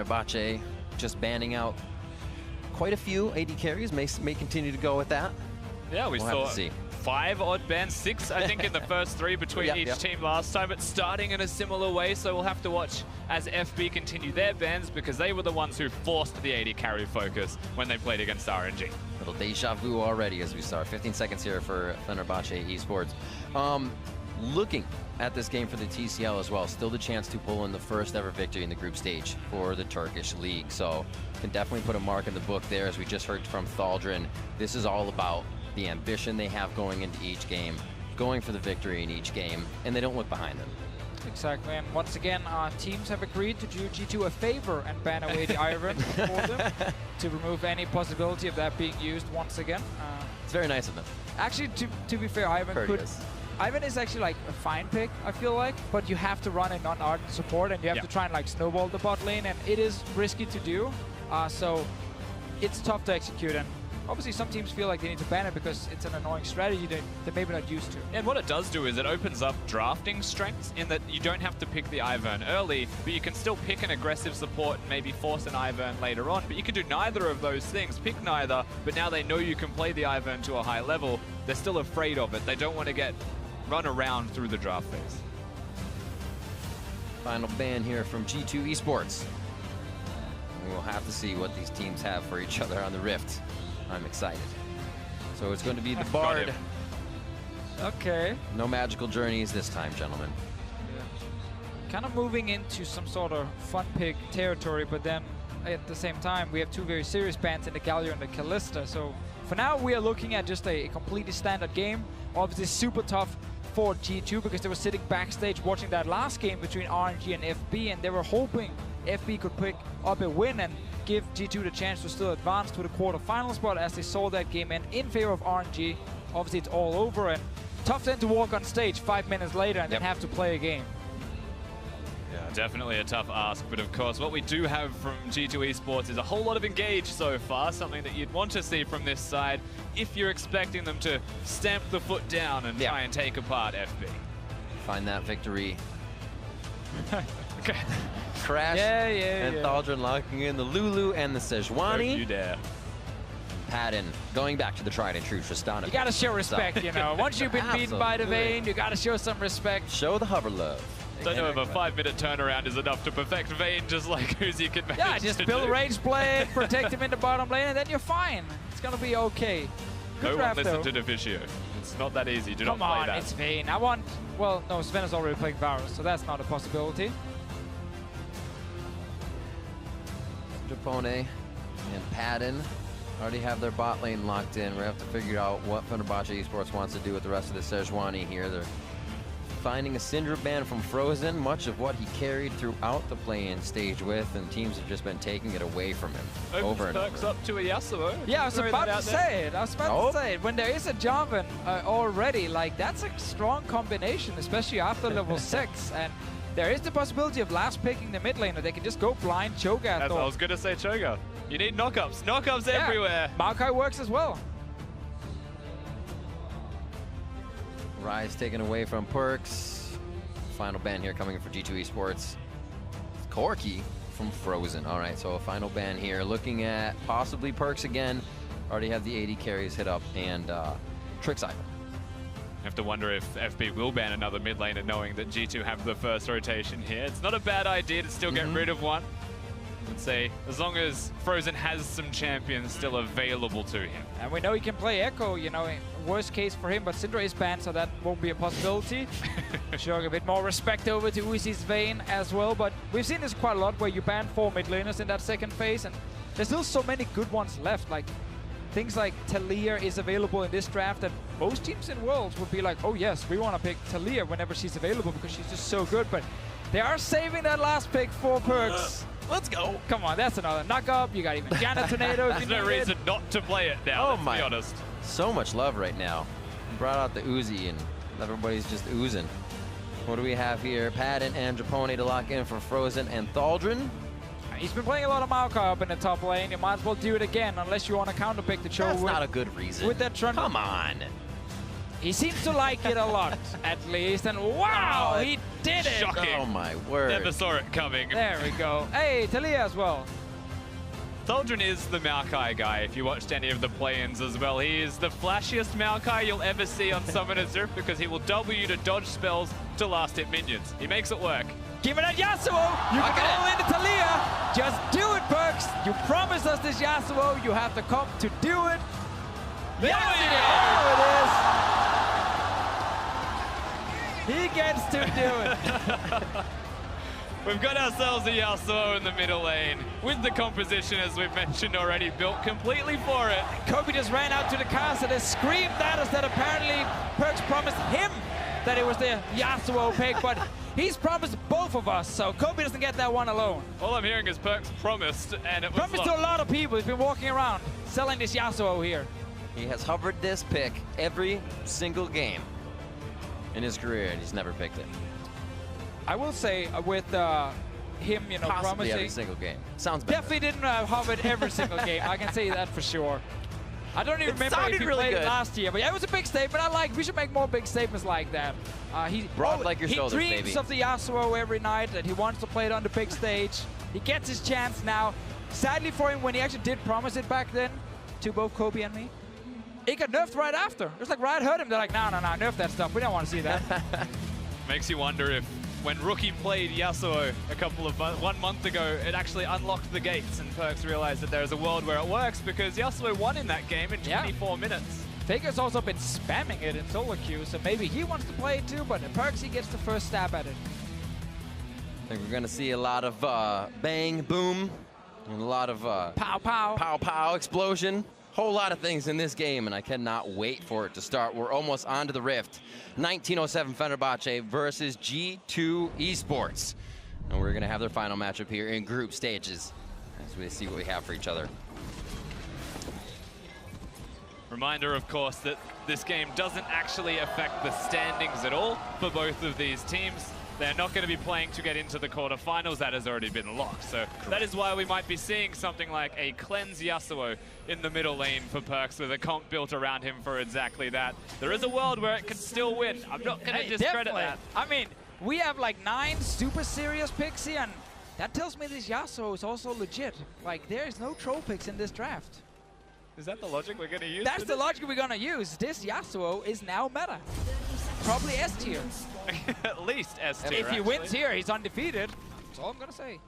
Fenerbahçe just banning out quite a few AD carries, may continue to go with that. Yeah, we saw 5 odd bans, 6 I think in the first 3 between each team last time. It's starting in a similar way, so we'll have to watch as FB continue their bans because they were the ones who forced the AD carry focus when they played against RNG. Little deja vu already as we start. 15 seconds here for Fenerbahçe eSports. Looking at this game for the TCL as well, still the chance to pull in the first ever victory in the group stage for the Turkish league. So can definitely put a mark in the book there. As we just heard from Thaldren, this is all about the ambition they have going into each game, going for the victory in each game, and they don't look behind them. Exactly, and once again, our teams have agreed to do G2 a favor and ban away the Iron for them to remove any possibility of that being used once again. It's very nice of them. Actually, to be fair, Ivan is actually like a fine pick, I feel like, but you have to run a non-ardent support and you have to try and like snowball the bot lane, and it is risky to do, so it's tough to execute. And obviously some teams feel like they need to ban it because it's an annoying strategy they're maybe not used to. And what it does do is it opens up drafting strengths in that you don't have to pick the Ivern early, but you can still pick an aggressive support and maybe force an Ivern later on. But you can do neither of those things. Pick neither, but now they know you can play the Ivern to a high level. They're still afraid of it. They don't want to get run around through the draft phase. Final ban here from G2 eSports. We'll have to see what these teams have for each other on the Rift. I'm excited. So it's going to be the Bard. Okay. No magical journeys this time, gentlemen. Yeah. Kind of moving into some sort of fun pick territory, but then at the same time, we have 2 very serious bans in the Galio and the Kalista. So for now, we are looking at just a completely standard game. Obviously, super tough for G2 because they were sitting backstage watching that last game between RNG and FB, and they were hoping FB could pick up a win and give G2 the chance to still advance to the quarterfinal spot, as they saw that game end in favor of RNG. Obviously, it's all over, and tough then to walk on stage 5 minutes later and then have to play a game. Yeah, definitely a tough ask, but of course what we do have from G2 eSports is a whole lot of engage so far, something that you'd want to see from this side if you're expecting them to stamp the foot down and try and take apart FB. Find that victory. Okay. Crash and Thaldren locking in the Lulu and the Sejuani. Don't you dare. Padden going back to the tried and true Tristana. You gotta show respect, you know. Once you've been beaten by the Vayne, you gotta show some respect. Show the hover love. Don't know if a 5-minute turnaround is enough to perfect Vayne, just like Uzi can manage. Yeah, just build a range play, protect him in the bottom lane, and then you're fine. It's gonna be okay. Good draft, though. Listen to Deficio. It's not that easy. Do Come not play on, that. it's Vayne. I want... Well, no, Sven is already playing Varus, so that's not a possibility. Japone and Padden already have their bot lane locked in. We have to figure out what Fenerbahçe eSports wants to do with the rest of the Sejuani here. They're finding a Syndra ban from Frozen, much of what he carried throughout the play-in stage with, and teams have just been taking it away from him over and over. Up to a Yasuo. Yeah, I was about to say it. I was about to say it. When there is a Jarvan already, like, that's a strong combination, especially after level 6. And there is the possibility of last picking the mid laner. They can just go blind Cho'Gath. I was going to say Cho'Gath. You need knockups. Knockups everywhere. Macau works as well. Rise taken away from Perks. Final ban here coming for G2 eSports. Corki from Frozen. All right, so a final ban here. Looking at possibly Perks again. Already have the AD carries hit up, and Trixie. I have to wonder if FB will ban another mid laner knowing that G2 have the first rotation here. It's not a bad idea to still get rid of one. I'd say as long as Frozen has some champions still available to him. And we know he can play Echo, you know, worst case for him, but Syndra is banned, so that won't be a possibility. Showing a bit more respect over to Uzi's Vayne as well, but we've seen this quite a lot where you ban 4 mid laners in that second phase, and there's still so many good ones left. Like things like Talia is available in this draft, and most teams in Worlds would be like, oh yes, we want to pick Talia whenever she's available because she's just so good, but they are saving that last pick for Perks. Let's go. Come on, that's another knock-up. You got even Janet Tornado. There's no reason not to play it now, let's be honest. So much love right now. Brought out the Uzi, and everybody's just oozing. What do we have here? Padden and Japone to lock in for Frozen and Thaldren. He's been playing a lot of Macau up in the top lane. You might as well do it again, unless you want to counterpick the Cho. That's not a good reason. With that Trundle. Come on. He seems to like it a lot, at least. And wow, Oh, he did it! shocking. Oh my word. Never saw it coming. There we go. Hey, Talia as well. Tholdren is the Maokai guy, if you watched any of the play-ins as well. He is the flashiest Maokai you'll ever see on Summoner's Rift because he will W to dodge spells to last hit minions. He makes it work. Give it at Yasuo! You can all into Talia! Just do it, Perks! You promised us this Yasuo, you have to come to do it. There Yes, we it is! He gets to do it. We've got ourselves a Yasuo in the middle lane with the composition, as we've mentioned already, built completely for it. Kobe just ran out to the cast and screamed at us that apparently Perks promised him that it was the Yasuo pick, but he's promised both of us, so Kobe doesn't get that one alone. All I'm hearing is Perks promised, and it was Promised to a lot of people. He's been walking around selling this Yasuo here. He has hovered this pick every single game in his career, and he's never picked it. I will say with him, you know, Possibly promising. every single game. Sounds better. Definitely didn't hover it every single game. I can say that for sure. I don't even remember if he really played good. it last year, but yeah, it was a big statement. I like. We should make more big statements like that. Broad like your shoulders, He dreams baby. of the Yasuo every night, and he wants to play it on the big stage. He gets his chance now. Sadly for him, when he actually did promise it back then to both Kobe and me, it got nerfed right after. It was like Riot heard him. They're like, no, nerf that stuff. We don't want to see that. Makes you wonder if when Rookie played Yasuo one month ago, it actually unlocked the gates and Perks realized that there's a world where it works because Yasuo won in that game in 24 minutes. Faker's also been spamming it in solo queue, so maybe he wants to play it too, but Perks, he gets the first stab at it. I think we're going to see a lot of bang, boom, and a lot of Pow, pow. pow, pow, explosion. Whole lot of things in this game, and I cannot wait for it to start. We're almost onto the Rift. 1907 Fenerbahçe versus G2 eSports. And we're going to have their final matchup here in group stages as we see what we have for each other. Reminder, of course, that this game doesn't actually affect the standings at all for both of these teams. They're not going to be playing to get into the quarterfinals. That has already been locked. So that is why we might be seeing something like a cleanse Yasuo in the middle lane for Perks with a comp built around him for exactly that. There is a world where it can still win. I'm not going to discredit definitely. that. I mean, we have like 9 super serious picks here, and that tells me this Yasuo is also legit. Like, there is no troll picks in this draft. Is that the logic we're going to use? That's the logic we're going to use. This Yasuo is now meta. Probably S tier. At least S tier. If he wins here, he's undefeated. That's all I'm going to say.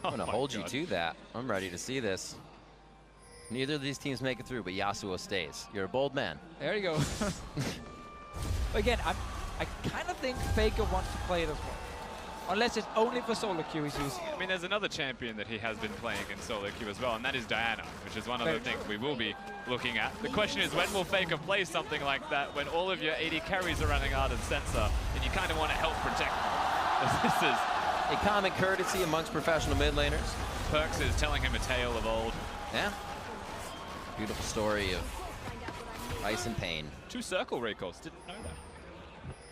I'm going to hold you to that. I'm ready to see this. Neither of these teams make it through, but Yasuo stays. You're a bold man. There you go. Again, I kind of think Faker wants to play this one. Unless it's only for solo queue he's using it. I mean, there's another champion that he has been playing in solo queue as well, and that is Diana, which is one of the things we will be looking at. The question is, when will Faker play something like that when all of your AD carries are running out of sensor, and you kind of want to help protect them? This is A common courtesy amongst professional mid laners. Perks is telling him a tale of old. Yeah. Beautiful story of ice and pain. 2 circle recalls, didn't know that.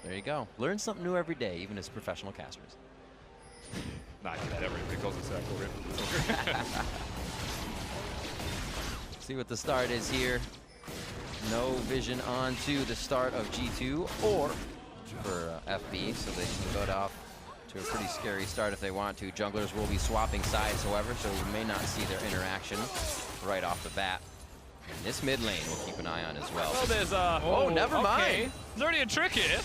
There you go. Learn something new every day, even as professional casters. Nah, that everybody calls a circle rip. See what the start is here. No vision onto the start of G2 or for FB, so they can go off to a pretty scary start if they want to. Junglers will be swapping sides, however, so we may not see their interaction right off the bat. And this mid lane we'll keep an eye on as well. Well, there's a... Oh, never mind. There's already a trick here.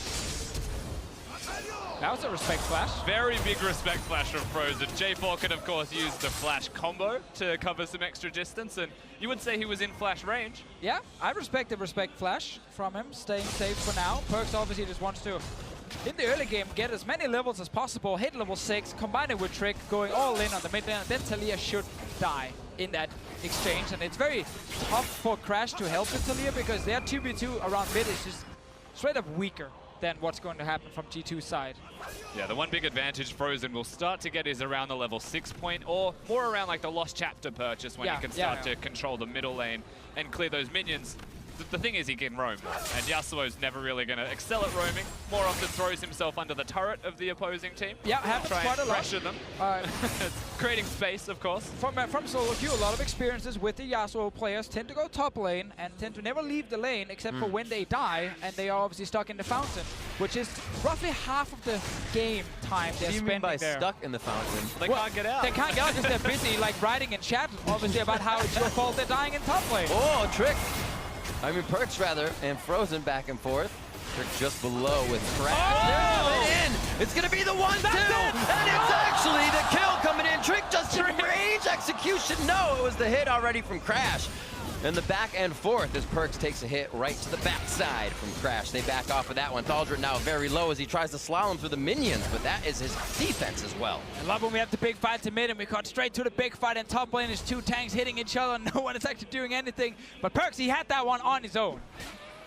That was a respect flash. Very big respect flash from Frozen. J4 could, of course, use the flash combo to cover some extra distance, and you would say he was in flash range. Yeah, I respect the respect flash from him, staying safe for now. Perks obviously just wants to, in the early game, get as many levels as possible, hit level 6, combine it with Trick, going all in on the mid lane, and then Talia should die in that exchange. And it's very tough for Crash to help with Talia because their 2v2 around mid is just straight up weaker than what's going to happen from G2's side. Yeah, the one big advantage Frozen will start to get is around the level 6 point, or more around like the Lost Chapter purchase when he can start to control the middle lane and clear those minions. the thing is he can roam, and Yasuo's never really going to excel at roaming. More often throws himself under the turret of the opposing team. Yeah, happens quite a lot. Pressure them. Creating space, of course. From solo queue, a lot of experiences with the Yasuo players tend to go top lane and tend to never leave the lane except for when they die, and they are obviously stuck in the fountain, which is roughly half of the game time they're spending by there. Stuck in the fountain? They can't get out. They can't get out because they're busy like writing in chat, obviously, about how it's your fault they're dying in top lane. Oh, Trick. I mean, Perks rather, and Frozen back and forth. Trick just below with Crash. They're in. It's going to be the 1-2. And it's actually the kill coming in. Trick just in range. Execution. No, it was the hit already from Crash. And the back and forth as Perks takes a hit right to the backside from Crash. They back off of that one. Thaldred now very low as he tries to slalom through the minions, but that is his defense as well. I love when we have the big fight to mid and we cut straight to the big fight in top lane. There's two tanks hitting each other. No one is actually doing anything. But Perks, he had that one on his own.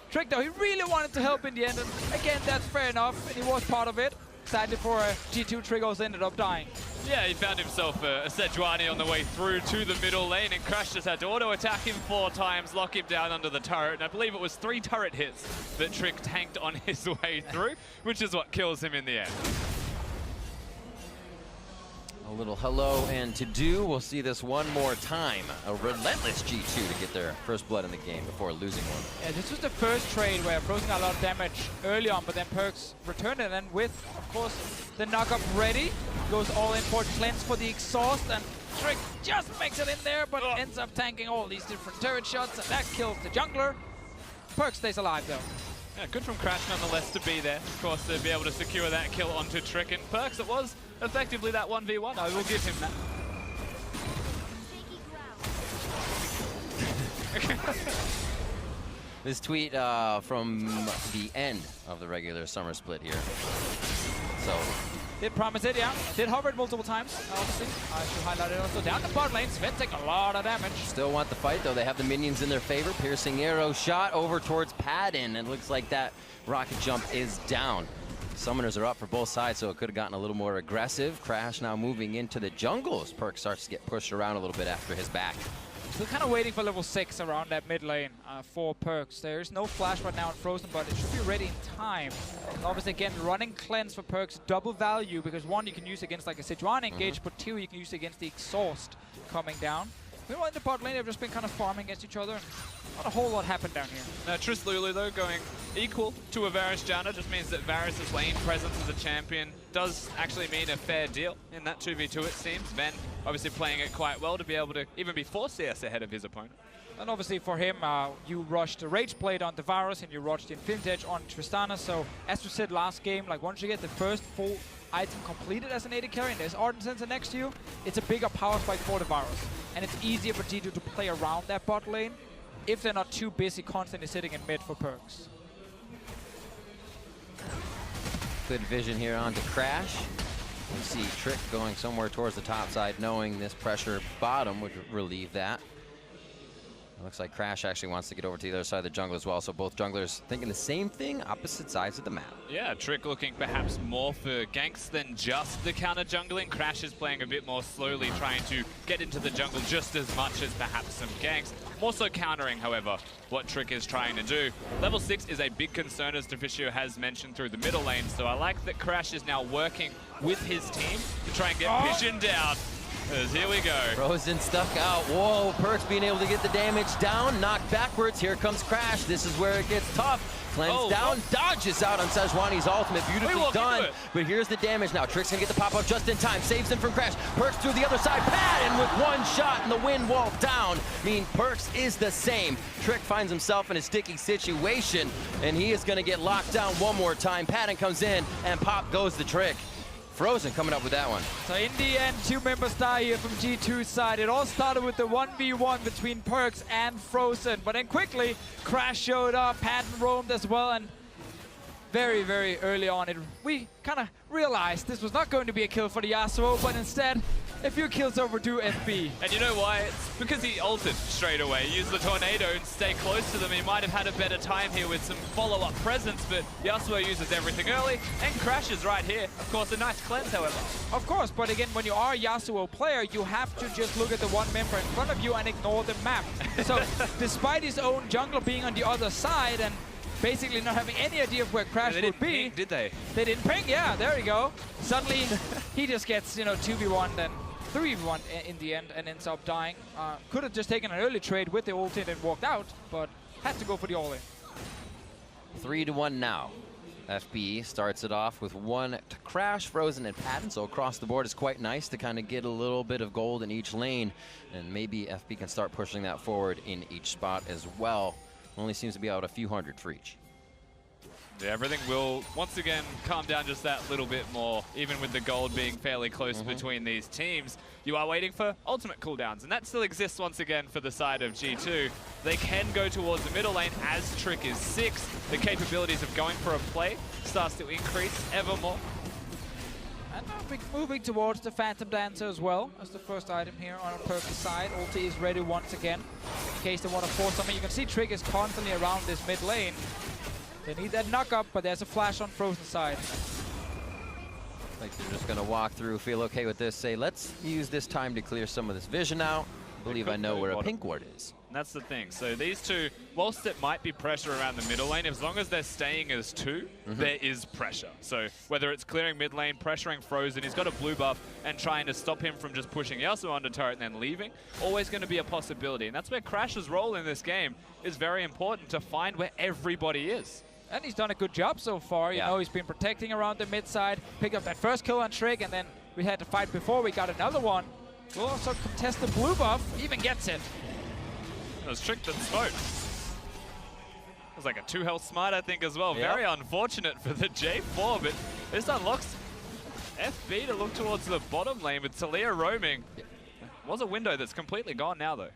Trick, though, he really wanted to help in the end. And again, that's fair enough. And he was part of it. Sadly for G2, Trick also ended up dying. Yeah, he found himself a Sejuani on the way through to the middle lane, and Crash just had to auto-attack him 4 times, lock him down under the turret, and I believe it was 3 turret hits that Trick tanked on his way through, which is what kills him in the end. A little hello and to do. We'll see this one more time. A relentless G2 to get their first blood in the game before losing one. Yeah, this was the first trade where Frozen got a lot of damage early on, but then Perks returned it, and with, of course, the knock-up ready, goes all in for cleanse for the exhaust, and Trick just makes it in there, but ends up tanking all these different turret shots, and that kills the jungler. Perks stays alive, though. Yeah, good from Crash nonetheless to be there. Of course, to be able to secure that kill onto Trick, and Perks, it was effectively that 1v1. I will give him that. This tweet from the end of the regular summer split here. So did promise it, yeah. Did hover it multiple times, obviously. I should highlight it also. Down the bot lane, Sven taking a lot of damage. Still want the fight, though. They have the minions in their favor. Piercing arrow shot over towards Padden. It looks like that rocket jump is down. Summoners are up for both sides, so it could have gotten a little more aggressive. Crash now moving into the jungle as Perk starts to get pushed around a little bit after his back. Still kind of waiting for level 6 around that mid lane for Perks. There is no flash right now on Frozen, but it should be ready in time. And obviously, again, running cleanse for Perks, double value, because 1, you can use against like a Sejuani engage, but 2, you can use against the exhaust coming down. Meanwhile, in the bot lane, they've just been kind of farming against each other. Not a whole lot happened down here. Now, Triss Lulu, though, going equal to a Varus Janna just means that Varus' lane presence as a champion does actually mean a fair deal in that 2v2, it seems. Ven obviously playing it quite well to be able to even be 4 CS ahead of his opponent. And obviously for him, you rushed the Rage Blade on the Varus and you rushed the Infinity Edge on Tristana. So as we said last game, like once you get the first full item completed as an AD carry and there's Ardent Sensor next to you, it's a bigger power spike for the Varus. And it's easier for G2 to play around that bot lane if they're not too busy constantly sitting in mid for Perks. Good vision here onto Crash. We see Trick going somewhere towards the top side, knowing this pressure bottom would relieve that. Looks like Crash actually wants to get over to the other side of the jungle as well, so both junglers thinking the same thing, opposite sides of the map. Yeah, Trick looking perhaps more for ganks than just the counter jungling. Crash is playing a bit more slowly, trying to get into the jungle just as much as perhaps some ganks. More so countering, however, what Trick is trying to do. Level 6 is a big concern, as Deficio has mentioned, through the middle lane, so I like that Crash is now working with his team to try and get Vision down. Here we go. Frozen stuck out. Whoa, Perks being able to get the damage down. Knocked backwards. Here comes Crash. This is where it gets tough. Cleanse down. Dodges out on Sejuani's ultimate. Beautifully done. But here's the damage now. Trick's going to get the pop-up just in time. Saves him from Crash. Perks through the other side. Padden with one shot and the wind wall down. I mean, Perks is the same. Trick finds himself in a sticky situation, and he is going to get locked down one more time. Padden comes in, and pop goes the Trick. Frozen coming up with that one. So in the end, 2 members die here from G2's side. It all started with the 1v1 between Perks and Frozen. But then quickly, Crash showed up, Padden roamed as well, and very, very early on, we kind of realized this was not going to be a kill for the Yasuo, but instead, a few kills overdue, FB. And you know why? It's because he ulted straight away. He used the tornado and stay close to them. He might have had a better time here with some follow-up presence, but Yasuo uses everything early and crashes right here. Of course, a nice cleanse, however. Of course, but again, when you are a Yasuo player, you have to just look at the one member in front of you and ignore the map. So, despite his own jungler being on the other side and basically not having any idea of where Crash would be. Ping, did they? They didn't ping, yeah, there you go. Suddenly, he just gets, 2v1 and 3v1 in the end and ends up dying. Could have just taken an early trade with the ult and walked out, but had to go for the all-in. 3-1 now. FB starts it off with one to Crash, Frozen, and Patton, so across the board is quite nice to kind of get a little bit of gold in each lane, and maybe FB can start pushing that forward in each spot as well. Only seems to be out a few hundred for each. Yeah, everything will once again calm down just that little bit more, even with the gold being fairly close between these teams. You are waiting for ultimate cooldowns, and that still exists once again for the side of G2. They can go towards the middle lane as Trick is 6. The capabilities of going for a play starts to increase ever more. And moving towards the Phantom Dancer as well as the first item here on Perk's side. Ulti is ready once again in case they want to force something. You can see Trick is constantly around this mid lane. They need that knock up, but there's a flash on Frozen side. Like they're just going to walk through, feel okay with this, say, let's use this time to clear some of this vision out. I believe I know where a pink ward is. And that's the thing. So these two, whilst it might be pressure around the middle lane, as long as they're staying as two, there is pressure. So whether it's clearing mid lane, pressuring Frozen, he's got a blue buff, and trying to stop him from just pushing Yasuo onto turret and then leaving, always going to be a possibility. And that's where Crash's role in this game is very important, to find where everybody is. And he's done a good job so far. You know, he's been protecting around the mid side, picked up that first kill on Trick, and then we had to fight before we got another one. We'll also contest the blue buff, even gets it. It was Trick that smoked. It was like a 2 health smite, I think, as well. Very unfortunate for the J4, but this unlocks FB to look towards the bottom lane with Talia roaming. Was a window that's completely gone now, though.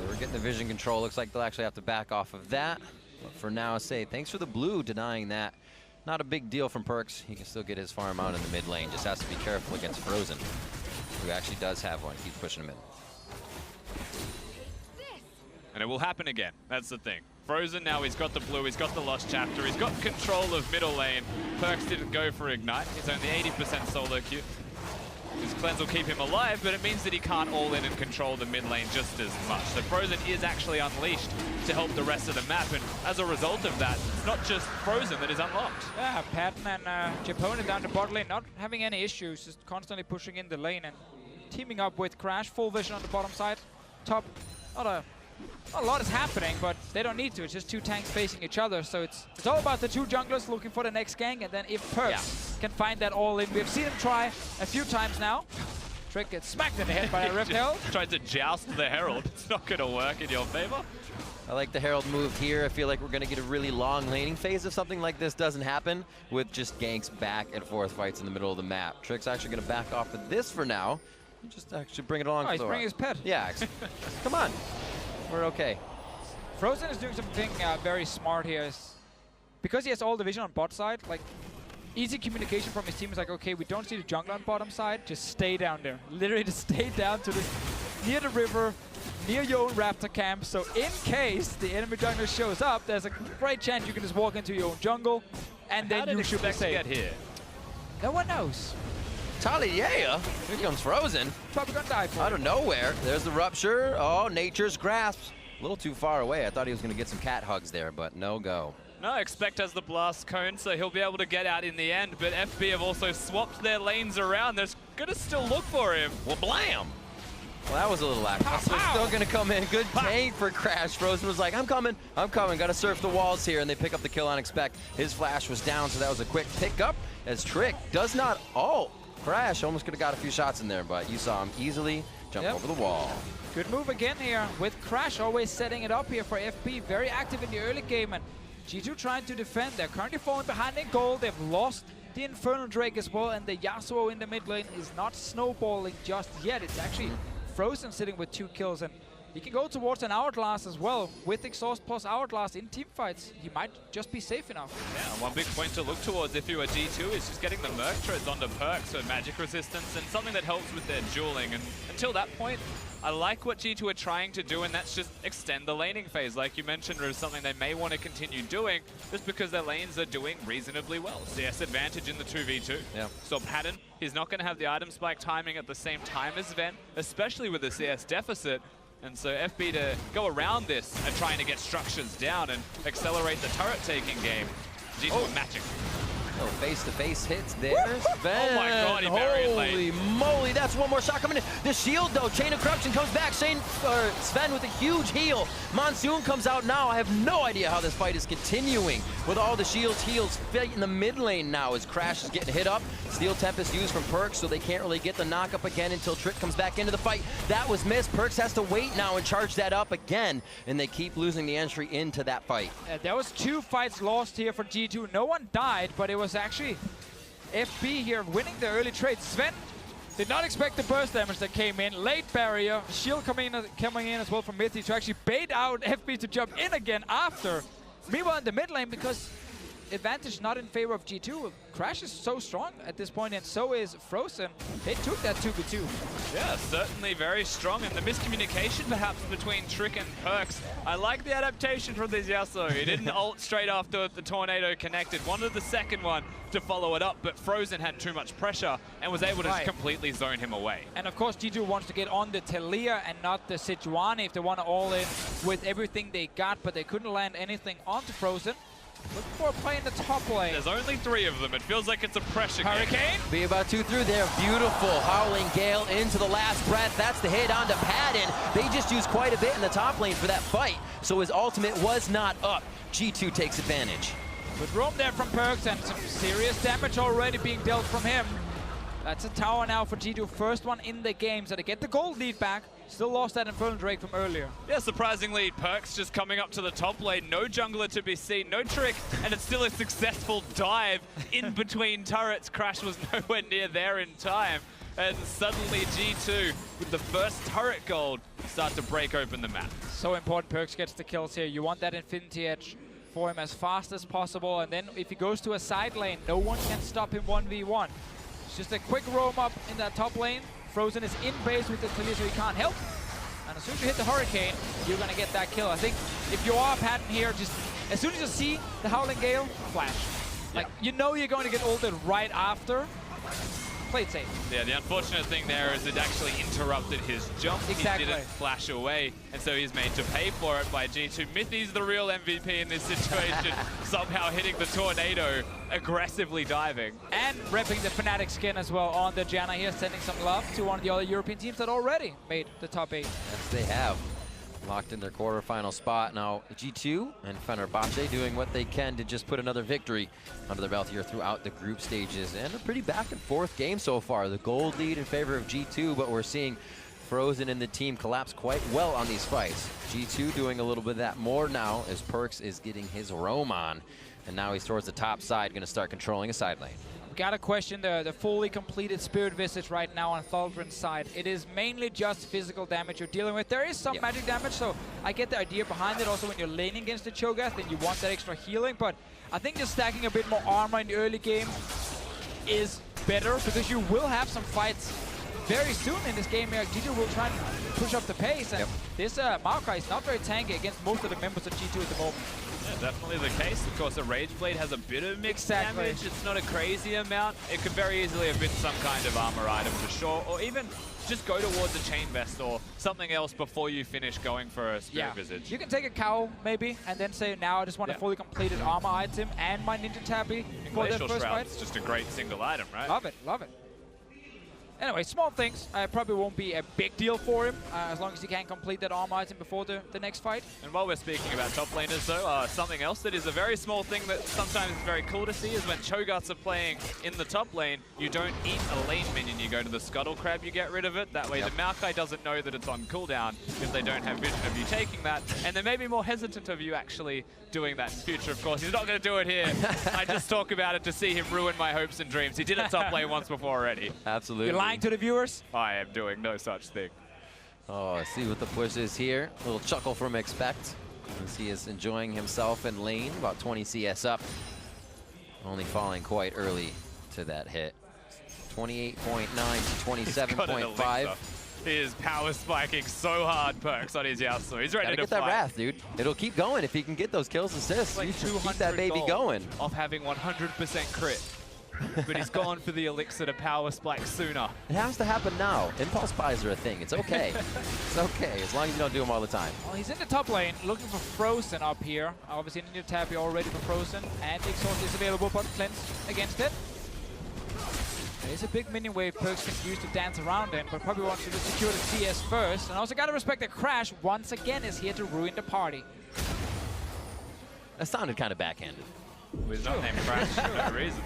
We're getting the vision control. Looks like they'll actually have to back off of that. But for now, say thanks for the blue denying that. Not a big deal from Perks. He can still get his farm out in the mid lane. Just has to be careful against Frozen, who actually does have one. Keeps pushing him in. And it will happen again. That's the thing. Frozen now, he's got the blue, he's got the Lost Chapter, he's got control of middle lane. Perks didn't go for Ignite. He's only 80% solo queue. His cleanse will keep him alive, but it means that he can't all in and control the mid lane just as much. So Frozen is actually unleashed to help the rest of the map, and as a result of that, it's not just Frozen that is unlocked. Yeah, Patton and Japone down the bot lane, not having any issues, just constantly pushing in the lane and teaming up with Crash. Full vision on the bottom side. Top, not a lot is happening, but they don't need to. It's just two tanks facing each other, so it's all about the two junglers looking for the next gang, and then if Perks can find that all in. We've seen him try a few times now. Trick gets smacked in the head by a Rift Herald. Tried to joust the Herald. It's not going to work in your favor. I like the Herald move here. I feel like we're going to get a really long laning phase if something like this doesn't happen, with just ganks back and forth fights in the middle of the map. Trick's actually going to back off of this for now. Just actually bring it along. Oh, he's bringing his pet. Yeah, come on. We're okay. Frozen is doing something very smart here. Because he has all the vision on bot side, like, easy communication from his team is like, okay, we don't see the jungler on bottom side, just stay down there. Literally just stay down to near the river, near your own raptor camp, so in case the enemy jungler shows up, there's a great chance you can just walk into your own jungle, and then you should be safe. How did it get here? No one knows. Talia, here comes Frozen. Probably gonna die for out of nowhere. There's the rupture. Oh, nature's grasp. A little too far away. I thought he was going to get some cat hugs there, but no go. No, Expect has the blast cone, so he'll be able to get out in the end, but FB have also swapped their lanes around. They're going to still look for him. Well, blam! Well, that was a little lackluster. Still going to come in. Good tank for Crash. Frozen was like, I'm coming. Got to surf the walls here, and they pick up the kill on Expect. His flash was down, so that was a quick pickup as Trick does not ult. Crash almost could have got a few shots in there, but you saw him easily jump over the wall. Good move again here with Crash always setting it up here for FB. Very active in the early game, and G2 trying to defend. They're currently falling behind in gold. They've lost the Infernal Drake as well, and the Yasuo in the mid lane is not snowballing just yet. It's actually Frozen sitting with 2 kills, and he can go towards an Hourglass as well. With Exhaust plus Hourglass in teamfights, he might just be safe enough. Yeah, one big point to look towards if you are G2 is just getting the Merc Treads onto perks for magic resistance and something that helps with their dueling. And until that point, I like what G2 are trying to do, and that's just extend the laning phase. Like you mentioned, is something they may want to continue doing just because their lanes are doing reasonably well. CS advantage in the 2v2. Yeah. So Pattern, he's not going to have the item spike timing at the same time as Ven, especially with the CS deficit. And so FB to go around this and trying to get structures down and accelerate the turret taking game. G2 are matching. Oh, face-to-face hits. There's Ven. Oh my god, he buried late. Holy moly, that's one more shot coming in. The shield, though, Chain of Corruption comes back. Sven with a huge heal. Monsoon comes out now. I have no idea how this fight is continuing with all the shields, heals fit in the mid lane now as Crash is getting hit up. Steel Tempest used from Perks, so they can't really get the knock up again until Trick comes back into the fight. That was missed. Perks has to wait now and charge that up again, and they keep losing the entry into that fight. There was 2 fights lost here for G2. No one died, but it was actually FB here winning the early trade. Sven did not expect the burst damage that came in. Late barrier, shield coming in as well from Mithy to actually bait out FB to jump in again after. Meanwhile in the mid lane, because advantage not in favor of G2. Crash is so strong at this point, and so is Frozen. They took that 2v2. Yeah, certainly very strong, and the miscommunication perhaps between Trick and Perks. I like the adaptation from this Yasuo. He didn't ult straight after the tornado connected. Wanted the second one to follow it up, but Frozen had too much pressure and was able to just completely zone him away. And of course G2 wants to get on the Talia and not the Sejuani if they want to all in with everything they got, but they couldn't land anything onto Frozen. Looking for a play in the top lane. There's only 3 of them. It feels like it's a pressure Hurricane. game. Be about 2 through there. Beautiful Howling Gale into the last breath. That's the hit onto Padden. They just used quite a bit in the top lane for that fight, so his ultimate was not up. G2 takes advantage. Good roam there from Perks and some serious damage already being dealt from him. That's a tower now for G2. First one in the game, so they get the gold lead back. Still lost that Infernal Drake from earlier. Yeah, surprisingly, Perks just coming up to the top lane. No jungler to be seen, no Trick, and it's still a successful dive in between turrets. Crash was nowhere near there in time. And suddenly G2, with the first turret gold, start to break open the map. So important Perks gets the kills here. You want that Infinity Edge for him as fast as possible. And then if he goes to a side lane, no one can stop him 1v1. It's just a quick roam up in that top lane. Frozen is in base with the Talia, so he can't help. And as soon as you hit the Hurricane, you're going to get that kill. I think if you are Patton here, just as soon as you see the Howling Gale, flash. Like, you know you're going to get ulted right after. Play it safe. Yeah, the unfortunate thing there is it actually interrupted his jump. Exactly. He didn't flash away, and so he's made to pay for it by G2. Mithy's the real MVP in this situation, somehow hitting the tornado, aggressively diving. And repping the Fnatic skin as well on the Janna here, sending some love to one of the other European teams that already made the top 8. Yes, they have. Locked in their quarterfinal spot. Now G2 and Fenerbahçe doing what they can to just put another victory under their belt here throughout the group stages. And a pretty back and forth game so far. The gold lead in favor of G2, but we're seeing Frozen and the team collapse quite well on these fights. G2 doing a little bit of that more now as Perks is getting his roam on. And now he's towards the top side, going to start controlling a side lane. Gotta question the fully completed Spirit Visage right now on Thaldrin's side. It is mainly just physical damage you're dealing with. There is some magic damage, so I get the idea behind it. Also, when you're laning against the Cho'Gath, then you want that extra healing. But I think just stacking a bit more armor in the early game is better, because you will have some fights very soon in this game here. G2 will try and push up the pace, and this Maokai is not very tanky against most of the members of G2 at the moment. Yeah, definitely the case. Of course, a Rage Blade has a bit of mixed damage. It's not a crazy amount. It could very easily have been some kind of armor item for sure, or even just go towards a Chain Vest or something else before you finish going for a Spirit Visage. You can take a cow, maybe, and then say, now I just want a fully completed armor item and my Ninja Tabi for the first fight. It's just a great single item, right? Love it, love it. Anyway, small things. Probably won't be a big deal for him, as long as he can complete that armor item before the next fight. And while we're speaking about top laners, though, something else that is a very small thing that sometimes is very cool to see is when Cho'Gaths are playing in the top lane, you don't eat a lane minion. You go to the Scuttle Crab, you get rid of it. That way the Maokai doesn't know that it's on cooldown if they don't have vision of you taking that. And they may be more hesitant of you actually doing that in future, of course. He's not going to do it here. I just talk about it to see him ruin my hopes and dreams. He did it top lane once before already. Absolutely. You're lying to the viewers? I am doing no such thing. Oh, see what the push is here. A little chuckle from Expect as he is enjoying himself in lane, about 20 CS up. Only falling quite early to that hit. 28.9 to 27.5. He is power spiking so hard, Perks, on his Yasuo. He's ready to get fight. that Wrath, dude. It'll keep going if he can get those kills assists. Like you should keep that baby going. Off having 100% crit. But he's gone for the elixir to power spike sooner. It has to happen now. Impulse buys are a thing. It's okay. It's okay, as long as you don't do them all the time. Well, he's in the top lane, looking for Frozen up here. Obviously, in your tab, you're all ready for Frozen. And the exhaust is available, but Cleanse against it. There's a big minion wave Perks can use to dance around in, but probably wants to secure the CS first. And also gotta respect that Crash, once again, is here to ruin the party. That sounded kind of backhanded. He's not named Crash for no reason.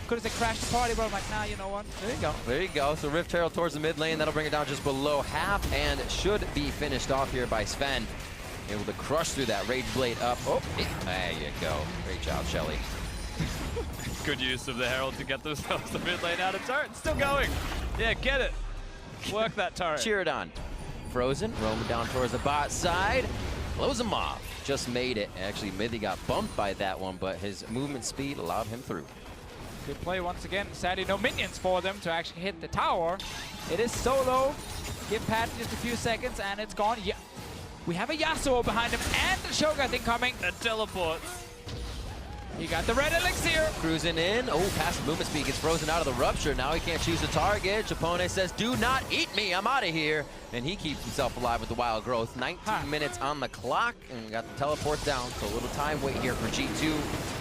Could have said Crash the party, but I'm like, nah, you know what? There you go. There you go. So Rift Herald towards the mid lane. That'll bring it down just below half and should be finished off here by Sven. Able to crush through that Rage Blade up. Oh, there you go. Great job, Shelly. Good use of the Herald to get themselves the mid lane out of turret. Still going. Yeah, get it. Work that turret. Cheer it on. Frozen, roaming down towards the bot side. Blows him off. Just made it. Actually, Mithy got bumped by that one, but his movement speed allowed him through. Good play once again. Sadly, no minions for them to actually hit the tower. It is solo. Give Pat just a few seconds, and it's gone. Yeah. We have a Yasuo behind him, and the Shogun incoming. And teleports. He got the red elixir. Cruising in. Oh, passive movement speed gets frozen out of the rupture. Now he can't choose a target. Chapone says, do not eat me. I'm out of here. And he keeps himself alive with the wild growth. 19 minutes on the clock. And we got the teleport down. So a little time wait here for G2.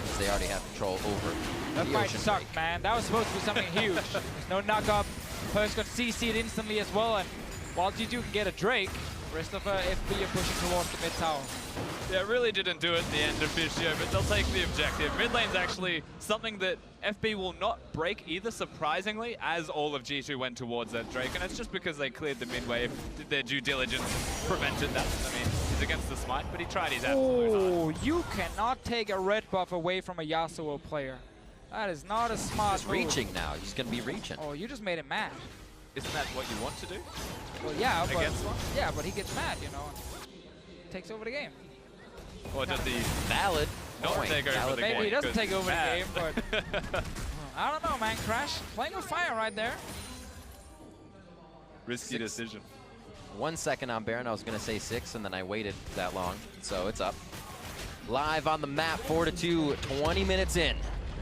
As they already have control over that the fight Ocean sucked, break. man. That was supposed to be something huge. There's no knock-up. Perks got CC'd instantly as well. And while G2 can get a Drake, the rest of FB are pushing towards the mid tower. Yeah, it really didn't do it at the end of Fischio, but they'll take the objective. Mid lane's actually something that FB will not break either, surprisingly, as all of G2 went towards that Drake. And it's just because they cleared the mid wave, did their due diligence, prevented that. I mean, he's against the smite, but he tried his absolute hard. Oh, you cannot take a red buff away from a Yasuo player. That is not a smart He's move. reaching now. He's going to be reaching. Oh, you just made him mad. Isn't that what you want to do? Well, yeah, but Against one? yeah, but he gets mad, you know, and takes over the game. Or does he Valid. not Point. take over Valid the Maybe game? he doesn't take over Mad. the game, but I don't know, man. Crash playing with fire right there. Risky decision. 1 second on Baron. I was going to say 6, and then I waited that long. So it's up. Live on the map, 4-2, 20 minutes in.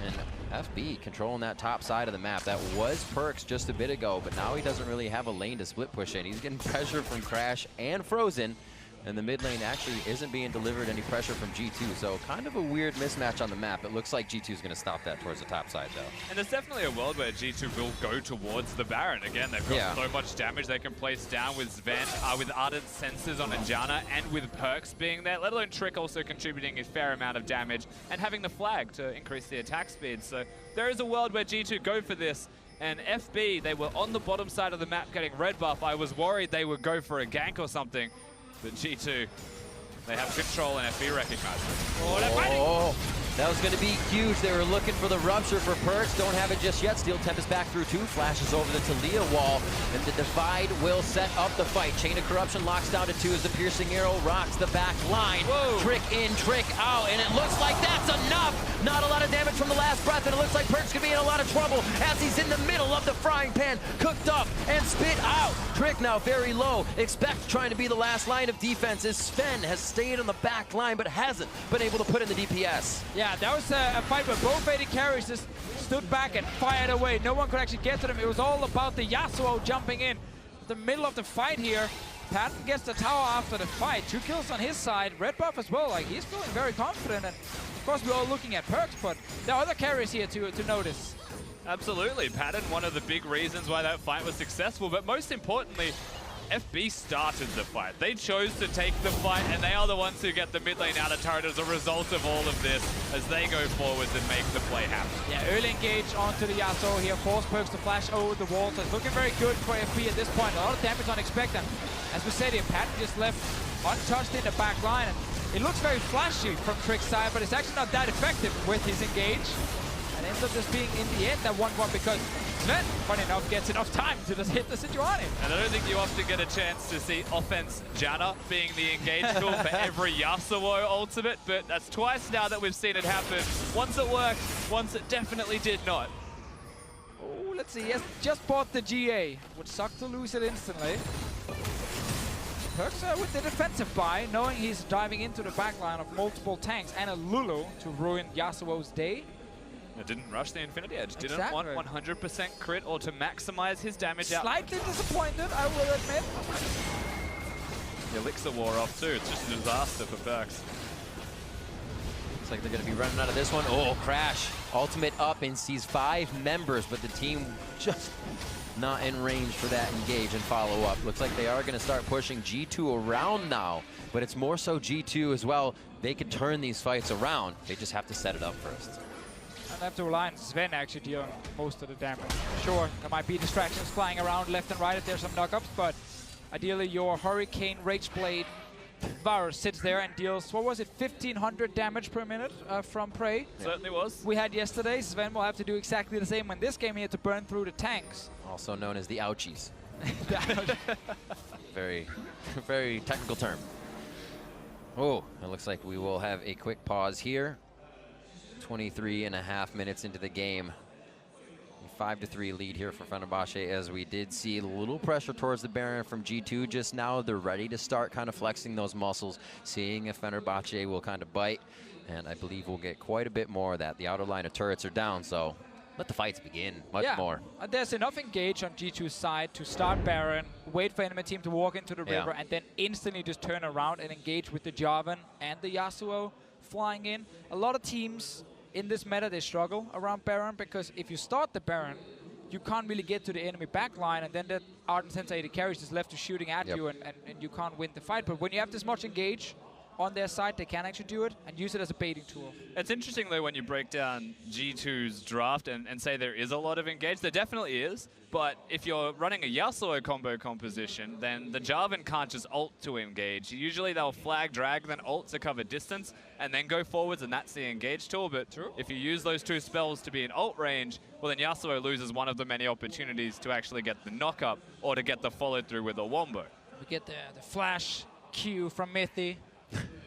And FB controlling that top side of the map. That was Perks just a bit ago, but now he doesn't really have a lane to split push in. He's getting pressure from Crash and Frozen, and the mid lane actually isn't being delivered any pressure from G2, so kind of a weird mismatch on the map. It looks like G2 is going to stop that towards the top side, though. And there's definitely a world where G2 will go towards the Baron. Again, they've got so much damage they can place down with Sven, with Ardent Senses on Anjana, and with Perks being there, let alone Trick also contributing a fair amount of damage, and having the flag to increase the attack speed. So there is a world where G2 go for this. And FB, they were on the bottom side of the map getting red buff. I was worried they would go for a gank or something. But G2, they have control, and FB recognize it. Oh, they're fighting! Oh, that was going to be huge. They were looking for the rupture for Perks. Don't have it just yet. Steel Tempest back through 2. Flashes over the Talia wall. And the Divide will set up the fight. Chain of Corruption locks down to 2 as the Piercing Arrow rocks the back line. Whoa. Trick in, trick out. And it looks like that's enough. Not a lot of damage from the last breath. And it looks like Perks could be in a lot of trouble as he's in the middle of the frying pan. Cooked up and spit out. Trick now very low. Expect trying to be the last line of defense as Sven has stayed on the back line but hasn't been able to put in the DPS. Yeah, that was a fight where both AD carries just stood back and fired away. No one could actually get to them. It was all about the Yasuo jumping in. The middle of the fight here, Patton gets the tower after the fight. 2 kills on his side. Red buff as well. Like, he's feeling very confident. And of course, we're all looking at Perks, but there are other carries here to notice. Absolutely. Patton, one of the big reasons why that fight was successful, but most importantly, FB started the fight. They chose to take the fight, and they are the ones who get the mid lane out of turret as a result of all of this as they go forwards and make the play happen. Yeah, early engage onto the Yasuo here. Force Perks to flash over the wall. So it's looking very good for FB at this point. A lot of damage unexpected. As we said here, Patton just left untouched in the back line. And it looks very flashy from Trick's side, but it's actually not that effective with his engage. And ends up just being, in the end, that 1-1 because Sven, funny enough, gets enough time to just hit the Sejuani. And I don't think you often get a chance to see offense Janna being the engage tool for every Yasuo ultimate, but that's twice now that we've seen it happen. Once it worked, once it definitely did not. Oh, let's see. He has just bought the GA. Would suck to lose it instantly. Perkz with the defensive buy, knowing he's diving into the backline of multiple tanks and a Lulu to ruin Yasuo's day. It didn't rush the Infinity Edge, didn't Exactly. want 100% crit or to maximize his damage out. Slightly disappointed, I will admit. The Elixir wore off too, it's just a disaster for Perkz. Looks like they're going to be running out of this one. Oh, Crash. Ultimate up and sees 5 members, but the team just not in range for that engage and follow up. Looks like they are going to start pushing G2 around now, but it's more so G2 as well. They could turn these fights around. They just have to set it up first. And they have to rely on Sven actually dealing most of the damage. Sure, there might be distractions flying around left and right if there's some knockups, but ideally your Hurricane Rageblade Varus sits there and deals, what was it, 1500 damage per minute from Prey. Certainly was. We had yesterday. Sven will have to do exactly the same in this game. He had to burn through the tanks. Also known as the ouchies. Very, very technical term. Oh, it looks like we will have a quick pause here. 23.5 minutes into the game. 5-3 lead here for Fenerbahçe, as we did see a little pressure towards the Baron from G2 just now. They're ready to start kind of flexing those muscles, seeing if Fenerbahçe will kind of bite, and I believe we'll get quite a bit more of that. The outer line of turrets are down, so let the fights begin much more. There's enough engage on G2's side to start Baron, wait for enemy team to walk into the river, and then instantly just turn around and engage with the Jarvan and the Yasuo flying in. A lot of teams in this meta, they struggle around Baron, because if you start the Baron, you can't really get to the enemy backline, and then the Ardent Sensei, the carries, is left to shooting at you, and you can't win the fight. But when you have this much engage on their side, they can actually do it and use it as a baiting tool. It's interesting though when you break down G2's draft and say there is a lot of engage. There definitely is, but if you're running a Yasuo combo composition, then the Jarvan can't just ult to engage. Usually they'll flag, drag, then ult to cover distance, and then go forwards, and that's the engage tool. But if you use those 2 spells to be in ult range, well then Yasuo loses one of the many opportunities to actually get the knock-up or to get the follow-through with a wombo. We get the flash Q from Mythi.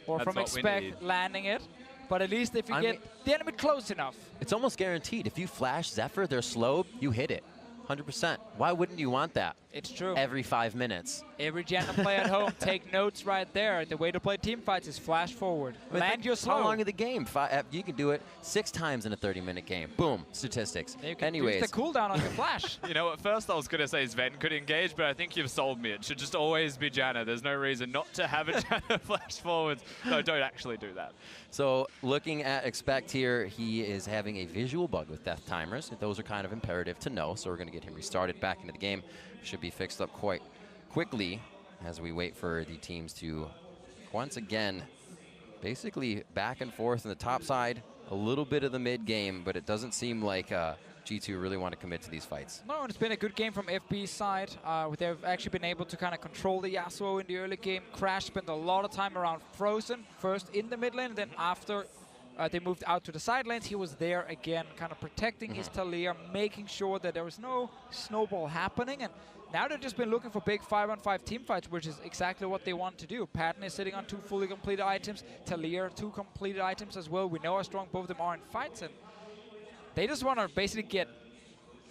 Or That's from Expect landing it. But at least if you get the enemy close enough. It's almost guaranteed. If you flash Zephyr, they're slowed, you hit it. 100%. Why wouldn't you want that? It's true. Every 5 minutes. Every Janna play at home, take notes right there. The way to play team fights is flash forward. Land your slow. How long is the game? You can do it 6 times in a 30-minute game. Boom, statistics. You can Anyways. use the cooldown on your flash. You know, at first I was going to say Sven could engage, but I think you've sold me. It should just always be Janna. There's no reason not to have a Janna flash forwards. No, don't actually do that. So looking at Expect here, he is having a visual bug with death timers. Those are kind of imperative to know, so we're going to get him restarted back into the game. Should be fixed up quite quickly as we wait for the teams to once again basically back and forth on the top side, a little bit of the mid game, but it doesn't seem like G2 really want to commit to these fights. No, and it's been a good game from FB's side. They've actually been able to kind of control the Yasuo in the early game. Crash spent a lot of time around Frozen, first in the mid lane, and then after they moved out to the side lanes, he was there again, kind of protecting his Talia, making sure that there was no snowball happening. And now they've just been looking for big 5-on-5 team fights, which is exactly what they want to do. Patton is sitting on 2 fully completed items, Talia 2 completed items as well. We know how strong both of them are in fights, and they just want to basically get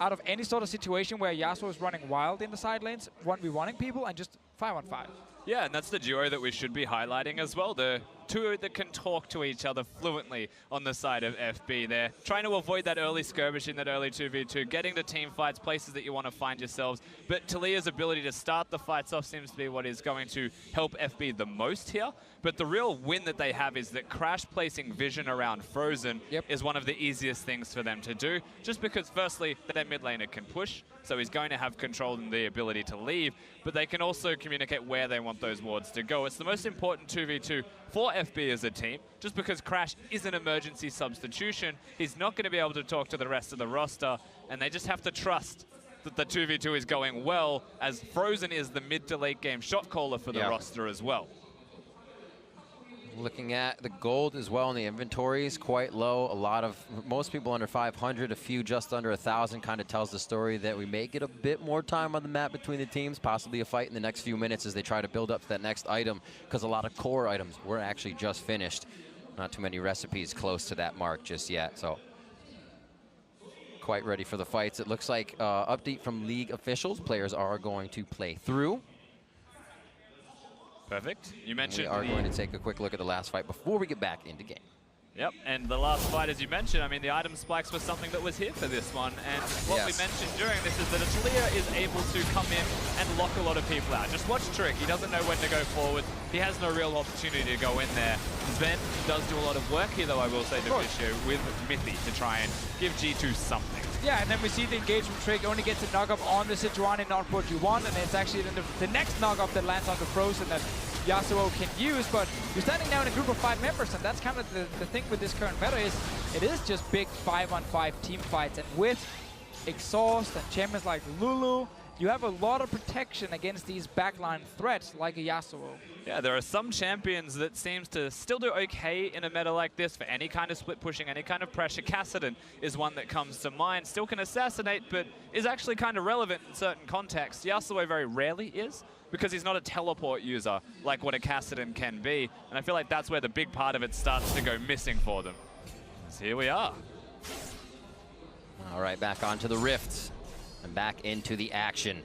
out of any sort of situation where Yasuo is running wild in the side lanes, 1v1ing people, and just 5-on-5. Yeah, and that's the duo that we should be highlighting as well. The two that can talk to each other fluently on the side of FB. They're trying to avoid that early skirmish in that early 2v2, getting to team fights, places that you want to find yourselves. But Talia's ability to start the fights off seems to be what is going to help FB the most here. But the real win that they have is that Crash placing vision around Frozen is one of the easiest things for them to do. Just because, firstly, their mid laner can push, so he's going to have control and the ability to leave, but they can also communicate where they want those wards to go. It's the most important 2v2 for FB as a team. Just because Crash is an emergency substitution, he's not going to be able to talk to the rest of the roster, and they just have to trust that the 2v2 is going well, as Frozen is the mid to late game shot caller for the roster as well. Looking at the gold as well in the inventories, quite low. Most people under 500, a few just under 1,000. Kind of tells the story that we may get a bit more time on the map between the teams, possibly a fight in the next few minutes as they try to build up to that next item, because a lot of core items were actually just finished. Not too many recipes close to that mark just yet, so quite ready for the fights. It looks like update from league officials, players are going to play through. Perfect. You mentioned we are going to take a quick look at the last fight before we get back into game. Yep, and the last fight, as you mentioned, I mean, the item spikes was something that was here for this one. And what we mentioned during this is that Oceania is able to come in and lock a lot of people out. Just watch Trick. He doesn't know when to go forward. He has no real opportunity to go in there. Sven does do a lot of work here, though, I will say, Divicio, with Mithy to try and give G2 something. Yeah, and then we see the engagement Trick only gets a knock-up on the Sejuani, not what you want, and it's actually the next knock-up that lands on the Frozen that Yasuo can use, but you're standing now in a group of 5 members, and that's kind of the thing with this current meta is it is just big 5-on-5 team fights, and with Exhaust and champions like Lulu, you have a lot of protection against these backline threats like a Yasuo. Yeah, there are some champions that seems to still do okay in a meta like this for any kind of split pushing, any kind of pressure. Kassadin is one that comes to mind. Still can assassinate, but is actually kind of relevant in certain contexts. Yasuo very rarely is, because he's not a teleport user like what a Kassadin can be. And I feel like that's where the big part of it starts to go missing for them. So here we are. All right, back onto the Rift and back into the action.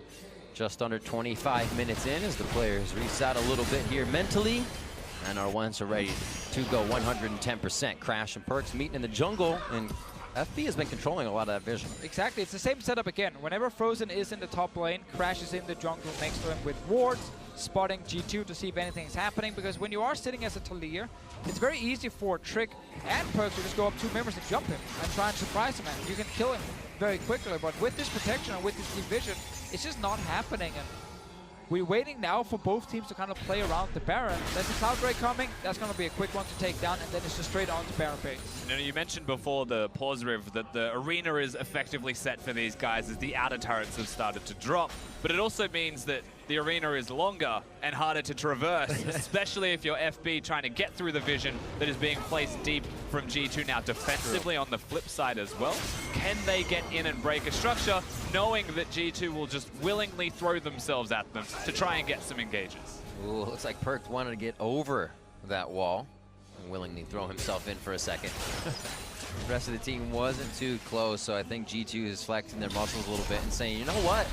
Just under 25 minutes in as the players reset a little bit here mentally and are once ready to go 110%. Crash and Perks meeting in the jungle, and FB has been controlling a lot of that vision. Exactly, it's the same setup again. Whenever Frozen is in the top lane, Crash is in the jungle next to him with wards, spotting G2 to see if anything is happening, because when you are sitting as a Talir, it's very easy for Trick and Perks to just go up 2 members and jump him and try and surprise him, and you can kill him very quickly. But with this protection and with this division, it's just not happening. And we're waiting now for both teams to kind of play around the Baron. There's a Cloud Ray coming. That's going to be a quick one to take down, and then it's just straight on to Baron base. You mentioned before the pause riv that the arena is effectively set for these guys as the outer turrets have started to drop. But it also means that the arena is longer and harder to traverse, especially if you're FB trying to get through the vision that is being placed deep from G2 now defensively on the flip side as well. Can they get in and break a structure, knowing that G2 will just willingly throw themselves at them to try and get some engages? Ooh, looks like Perk wanted to get over that wall and willingly throw himself in for a second. The rest of the team wasn't too close, so I think G2 is flexing their muscles a little bit and saying, you know what?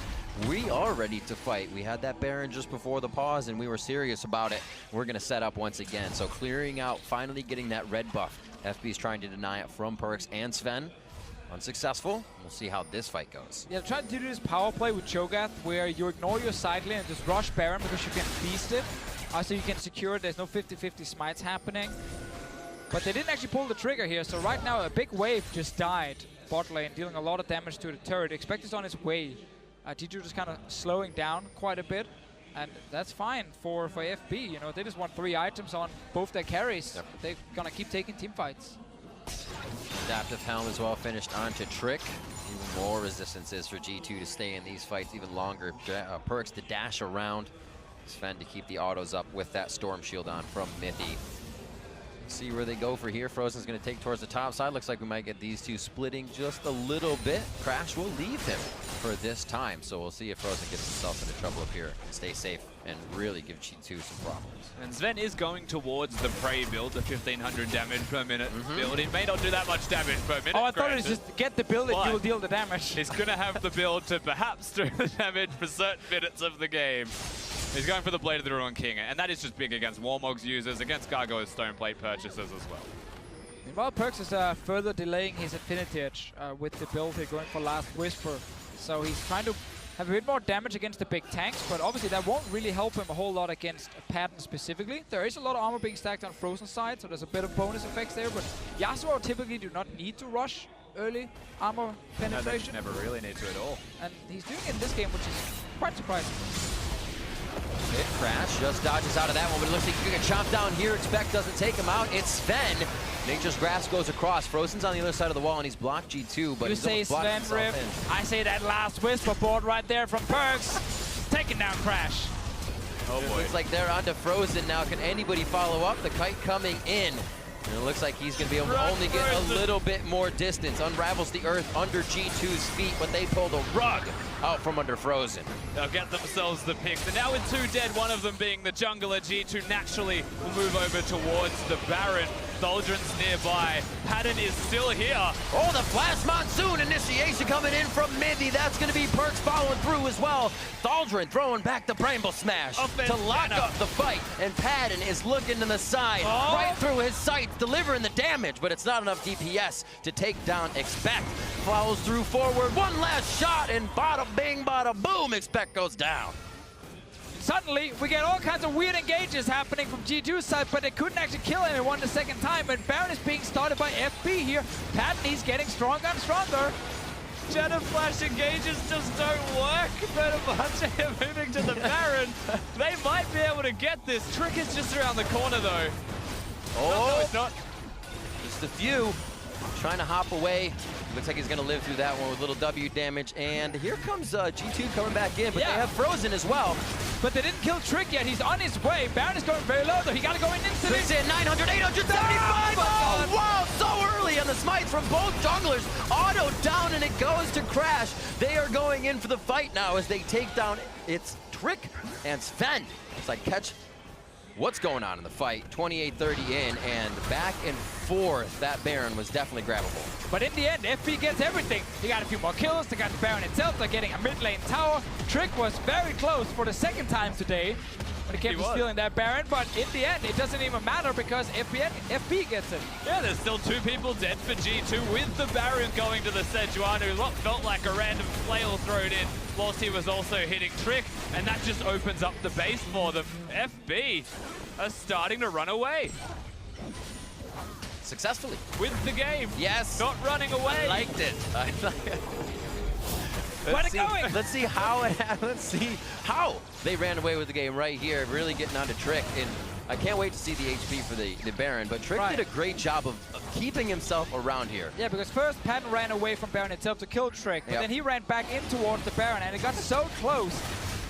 We are ready to fight. We had that Baron just before the pause, and we were serious about it. We're going to set up once again. So clearing out, finally getting that red buff. FB's trying to deny it from Perks and Sven. Unsuccessful. We'll see how this fight goes. Yeah, try to do this power play with Cho'Gath, where you ignore your side lane and just rush Baron because you can beast it. So you can secure it. There's no 50-50 smites happening. But they didn't actually pull the trigger here, so right now a big wave just died bot lane, dealing a lot of damage to the turret. Expect it's on its way. G2 just kind of slowing down quite a bit, and that's fine for FB. You know, they just want 3 items on both their carries. Yep. They're gonna keep taking team fights. Adaptive Helm as well finished onto Trick. Even more resistances for G2 to stay in these fights even longer. Perks to dash around. Sven to keep the autos up with that Storm Shield on from Mithy. See where they go for here. Frozen's going to take towards the top side. Looks like we might get these two splitting just a little bit. Crash will leave him for this time. So we'll see if Frozen gets himself into trouble up here. Stay safe and really give G2 some problems. And Sven is going towards the Prey build, the 1500 damage per minute build. He may not do that much damage per minute. Oh, I thought it was just get the build and you will deal the damage. He's going to have the build to perhaps do the damage for certain minutes of the game. He's going for the Blade of the Ruin King, and that is just big against Warmog's users, against Gargoyle's Stoneplate purchasers as well. Meanwhile, Perks is further delaying his Affinity Edge with the build here, going for Last Whisper. So he's trying to have a bit more damage against the big tanks, but obviously that won't really help him a whole lot against Patton specifically. There is a lot of armor being stacked on Frozen side, so there's a bit of bonus effects there, but Yasuo typically do not need to rush early armor penetration. No, they never really need to at all. And he's doing it in this game, which is quite surprising. Crash just dodges out of that one, but it looks like you get chopped down here. Expect doesn't take him out. It's Sven. Nature's Grasp goes across. Frozen's on the other side of the wall, and he's blocked G2, but you say Sven Rift. I say that Last Whisper board right there from Perks. Taking down Crash. Oh It boy. looks like they're onto Frozen now. Can anybody follow up? The kite coming in. And it looks like he's going to be able to only get a little bit more distance. Unravels the earth under G2's feet, but they pull the rug out from under Frozen. They'll get themselves the picks. And now with 2 dead, one of them being the jungler, G2 naturally will move over towards the Baron. Thaldren's nearby. Padden is still here. Oh, the Flash Monsoon initiation coming in from Mindy. That's going to be Perks following through as well. Thaldren throwing back the Bramble Smash to lock up the fight. And Padden is looking to the side, right through his sights, delivering the damage, but it's not enough DPS to take down Expect. Follows through forward, one last shot, and bada bing, bada boom, Expect goes down. Suddenly, we get all kinds of weird engages happening from G2's side, but they couldn't actually kill anyone the second time, and Baron is being started by FB here. Padden, he's getting stronger and stronger. Shadow Flash engages just don't work. Fenerbahçe are moving to the Baron. They might be able to get this. Trick is just around the corner, though. Oh, no, it's not. Just a few. Trying to hop away. Looks like he's going to live through that one with little W damage. And here comes G2 coming back in, but they have Frozen as well. But they didn't kill Trick yet. He's on his way. Baron is going very low, though. He got to go in instantly. Trick's in 900, 875. Oh, wow, so early on the smites from both junglers. Auto down, and it goes to Crash. They are going in for the fight now as they take down it's Trick and Sven. It's like catch. What's going on in the fight? 28-30 in, and back and forth. That Baron was definitely grabbable. But in the end, FB gets everything. He got a few more kills. They got the Baron itself. They're getting a mid lane tower. Trick was very close for the second time today when it came to stealing that Baron. But in the end, it doesn't even matter because FB gets it. Yeah, there's still 2 people dead for G2 with the Baron going to the Sejuani. What felt like a random flail thrown in whilst he was also hitting Trick, and that just opens up the base for them. FB are starting to run away. Successfully. With the game. Yes. Not running away. I liked it. Let's see how it happened. Let's see how they ran away with the game right here, really getting onto Trick. And I can't wait to see the HP for the Baron, but Trick did a great job of keeping himself around here. Yeah, because first Padden ran away from Baron itself to kill Trick, but then he ran back in towards the Baron, and it got so close.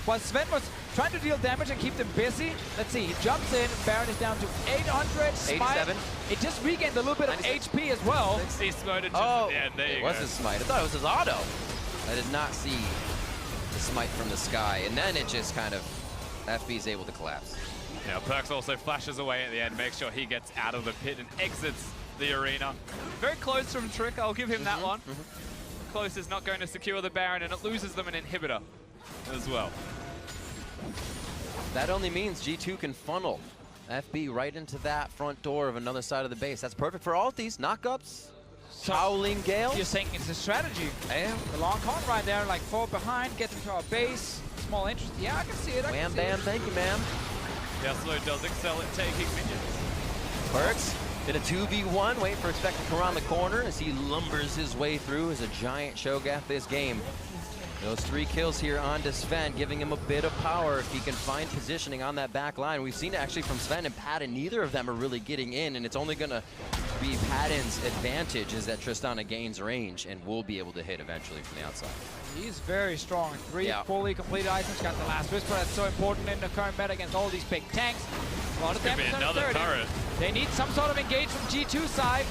While Sven was trying to deal damage and keep them busy, let's see, he jumps in, Baron is down to 800, 87. It just regained a little bit of HP as well. He smoted just at the end, there you go. It was his smite. I thought it was his auto. I did not see the smite from the sky, and then it just kind of, FB's able to collapse. Now Perks also flashes away at the end, makes sure he gets out of the pit and exits the arena. Very close from Trick, I'll give him that one. Close is not going to secure the Baron, and it loses them an inhibitor as well. That only means G2 can funnel FB right into that front door of another side of the base. That's perfect for all these knockups. Howling Gale. You're saying it's a strategy. Yeah. The long con right there, like 4 behind, get them to our base. Small interest. Yeah, I can see it. Wham bam, thank you, ma'am. Yasuo does excel at taking minions. Perks in a 2v1, wait for Expect to come around the corner as he lumbers his way through as a giant Shogath this game. Those 3 kills here on to Sven, giving him a bit of power if he can find positioning on that back line. We've seen it actually from Sven and Padden. Neither of them are really getting in, and it's only going to be Padden's advantage is that Tristana gains range and will be able to hit eventually from the outside. He's very strong. 3 fully completed items. Got the last Whisper. That's so important in the current meta against all these big tanks. A lot of damage on another turret. They need some sort of engage from G2 side.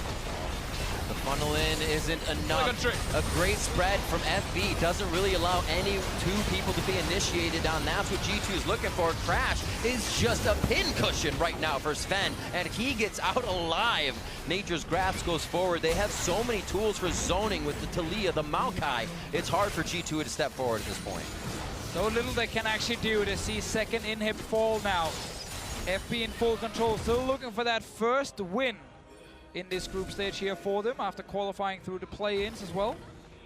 The funnel in isn't enough. A great spread from FB doesn't really allow any 2 people to be initiated on. That's what G2 is looking for. Crash is just a pin cushion right now for Sven, and he gets out alive. Nature's Grasp goes forward. They have so many tools for zoning with the Talia, the Maokai. It's hard for G2 to step forward at this point. So little they can actually do to see second inhib fall now. FB in full control, still looking for that first win in this group stage here for them after qualifying through the play-ins as well.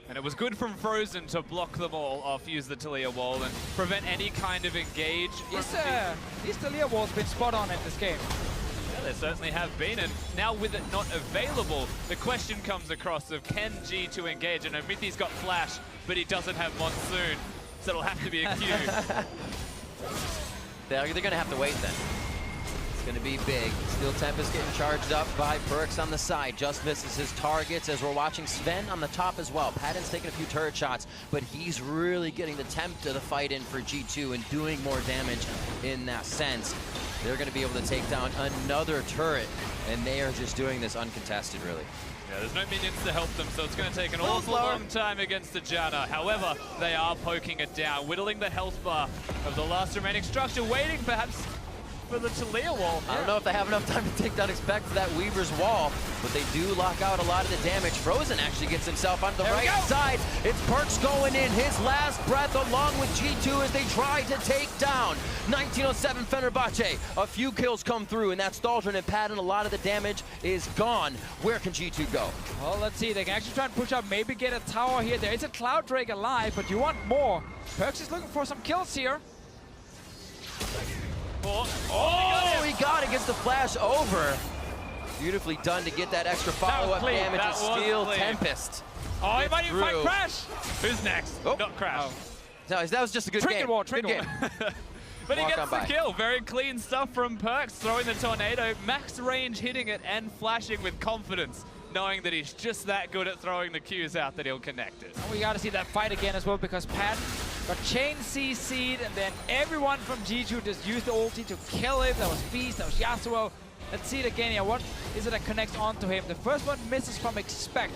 And it was good from Frozen to block them all off, use the Talia wall, and prevent any kind of engage. This Talia wall's been spot on in this game. Yeah, they certainly have been, and now with it not available, the question comes across of can G2 engage? And Mithy's got Flash, but he doesn't have Monsoon, so it'll have to be a Q. They're going to have to wait then. Gonna be big. Steel Tempest getting charged up by Perks on the side. Just misses his targets as we're watching Sven on the top as well. Patton's taking a few turret shots, but he's really getting the temp to the fight in for G2 and doing more damage in that sense. They're gonna be able to take down another turret, and they are just doing this uncontested, really. Yeah, there's no minions to help them, so it's going to take an awful long time against the Janna. However, they are poking it down, whittling the health bar of the last remaining structure, waiting perhaps for the Talia wall. I don't know if they have enough time to take down Expect for that Weaver's wall, but they do lock out a lot of the damage. Frozen actually gets himself onto the right side. It's Perks going in his last breath along with G2 as they try to take down 1907 Fenerbahçe. A few kills come through, and that Staldron and Patton, a lot of the damage is gone. Where can G2 go? Well, let's see. They can actually try and push up, maybe get a tower here. There is a Cloud Drake alive, but you want more. Perks is looking for some kills here. Oh, he got it, gets the flash over. Beautifully done to get that extra follow-up damage of Steel Tempest. Oh, he might even fight Crash. Who's next? Oh. Not Crash. Oh. No, that was just a good game. Trinket wall. But he gets the kill. Very clean stuff from Perks, throwing the tornado, max range hitting it, and flashing with confidence, knowing that he's just that good at throwing the Qs out that he'll connect it. And we got to see that fight again as well, because Patton got chain CC'd, and then everyone from G2 just used the ulti to kill him. That was Feast, that was Yasuo. Let's see it again here. What is it that connects onto him? The first one misses from Expect.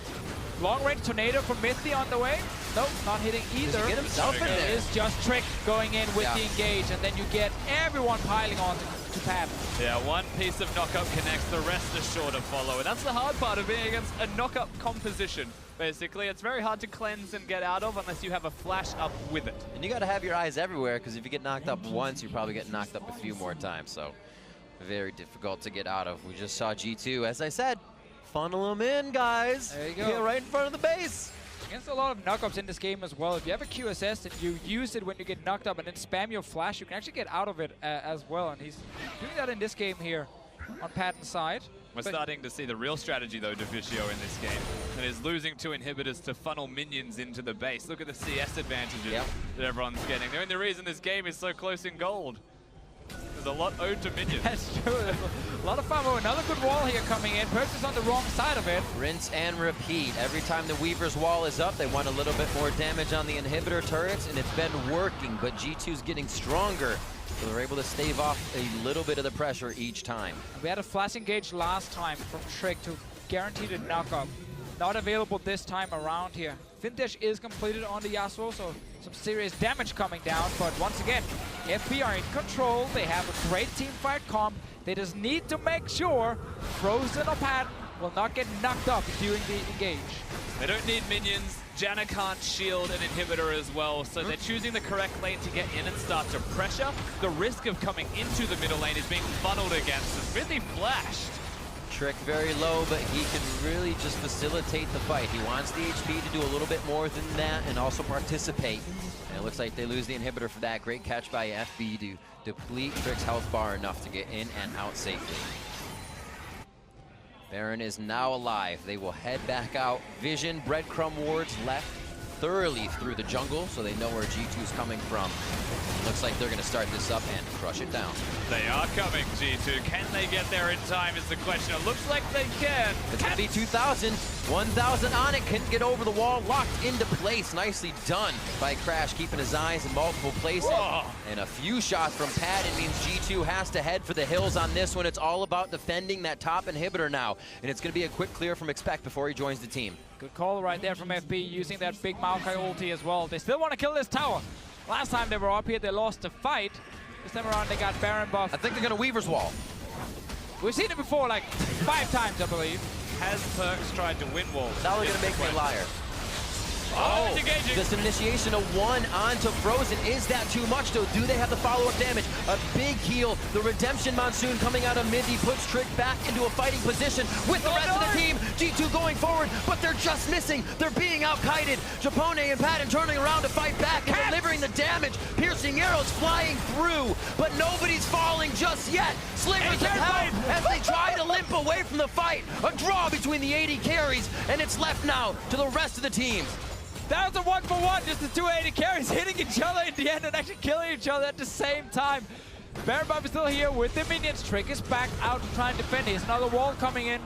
Long range tornado from Mithy on the way. Nope, not hitting either. Does he get himself in there? It is just Trick going in with the engage, and then you get everyone piling on to Patton. Yeah, one piece of knockup connects, the rest is sure to follow. And that's the hard part of being against a knockup composition. Basically, it's very hard to cleanse and get out of unless you have a flash up with it. And you got to have your eyes everywhere, because if you get knocked up once, you probably get knocked up a few more times. So very difficult to get out of. We just saw G2, as I said, funnel them in, guys. There you go. Get right in front of the base. Against a lot of knockups in this game as well. If you have a QSS and you use it when you get knocked up and then spam your flash, you can actually get out of it as well. And he's doing that in this game here on Patton's side. We're starting to see the real strategy, though, Deficio in this game. And is losing two inhibitors to funnel minions into the base. Look at the CS advantages that everyone's getting. The only reason this game is so close in gold. There's a lot owed to minions. That's true. There's a lot of fun. Oh, another good wall here coming in. Perks is on the wrong side of it. Rinse and repeat. Every time the Weaver's wall is up, they want a little bit more damage on the inhibitor turrets, and it's been working, but G2's getting stronger. So they're able to stave off a little bit of the pressure each time. We had a flash engage last time from Trick to guarantee the knockup. Not available this time around here. Vintage is completed on the Yasuo, so some serious damage coming down. But once again, FB are in control. They have a great teamfight comp. They just need to make sure Frozen or Patton will not get knocked up during the engage. They don't need minions. Janna can't shield an inhibitor as well, so they're choosing the correct lane to get in and start to pressure. The risk of coming into the middle lane is being funneled against. It's really flashed. Trick very low, but he can really just facilitate the fight. He wants the HP to do a little bit more than that and also participate. And it looks like they lose the inhibitor for that. Great catch by FB to deplete Trick's health bar enough to get in and out safely. Baron is now alive. They will head back out. Vision, breadcrumb wards left thoroughly through the jungle, so they know where G2's coming from. Looks like they're going to start this up and crush it down. They are coming, G2. Can they get there in time is the question. It looks like they can. It's going to be 2,000. 1,000 on it. Couldn't get over the wall. Locked into place. Nicely done by Crash, keeping his eyes in multiple places. Whoa. And a few shots from Patton means G2 has to head for the hills on this one. It's all about defending that top inhibitor now. And it's going to be a quick clear from Expect before he joins the team. Good call right there from FB, using that big Maokai ulti as well. They still want to kill this tower. Last time they were up here, they lost the fight. This time around, they got Baron buff. I think they're going to Weaver's wall. We've seen it before, like 5 times, I believe. Has Perks tried to win wall? Now they're going to make me a liar. Oh, just an initiation of 1 onto Frozen. Is that too much, though? Do they have the follow-up damage? A big heal. The Redemption Monsoon coming out of mid. He puts Trick back into a fighting position with the rest of the team. G2 going forward, but they're just missing. They're being out-kited. Japone and Patton turning around to fight back and delivering the damage. Piercing arrows flying through, but nobody's falling just yet. Slivers of help as they try to limp away from the fight. A draw between the 80 carries, and it's left now to the rest of the teams. That was a 1-for-1, just the 280 carries hitting each other in the end and actually killing each other at the same time. Baron Buff is still here with the minions. Trick is back out to try and defend. Here's another wall coming in.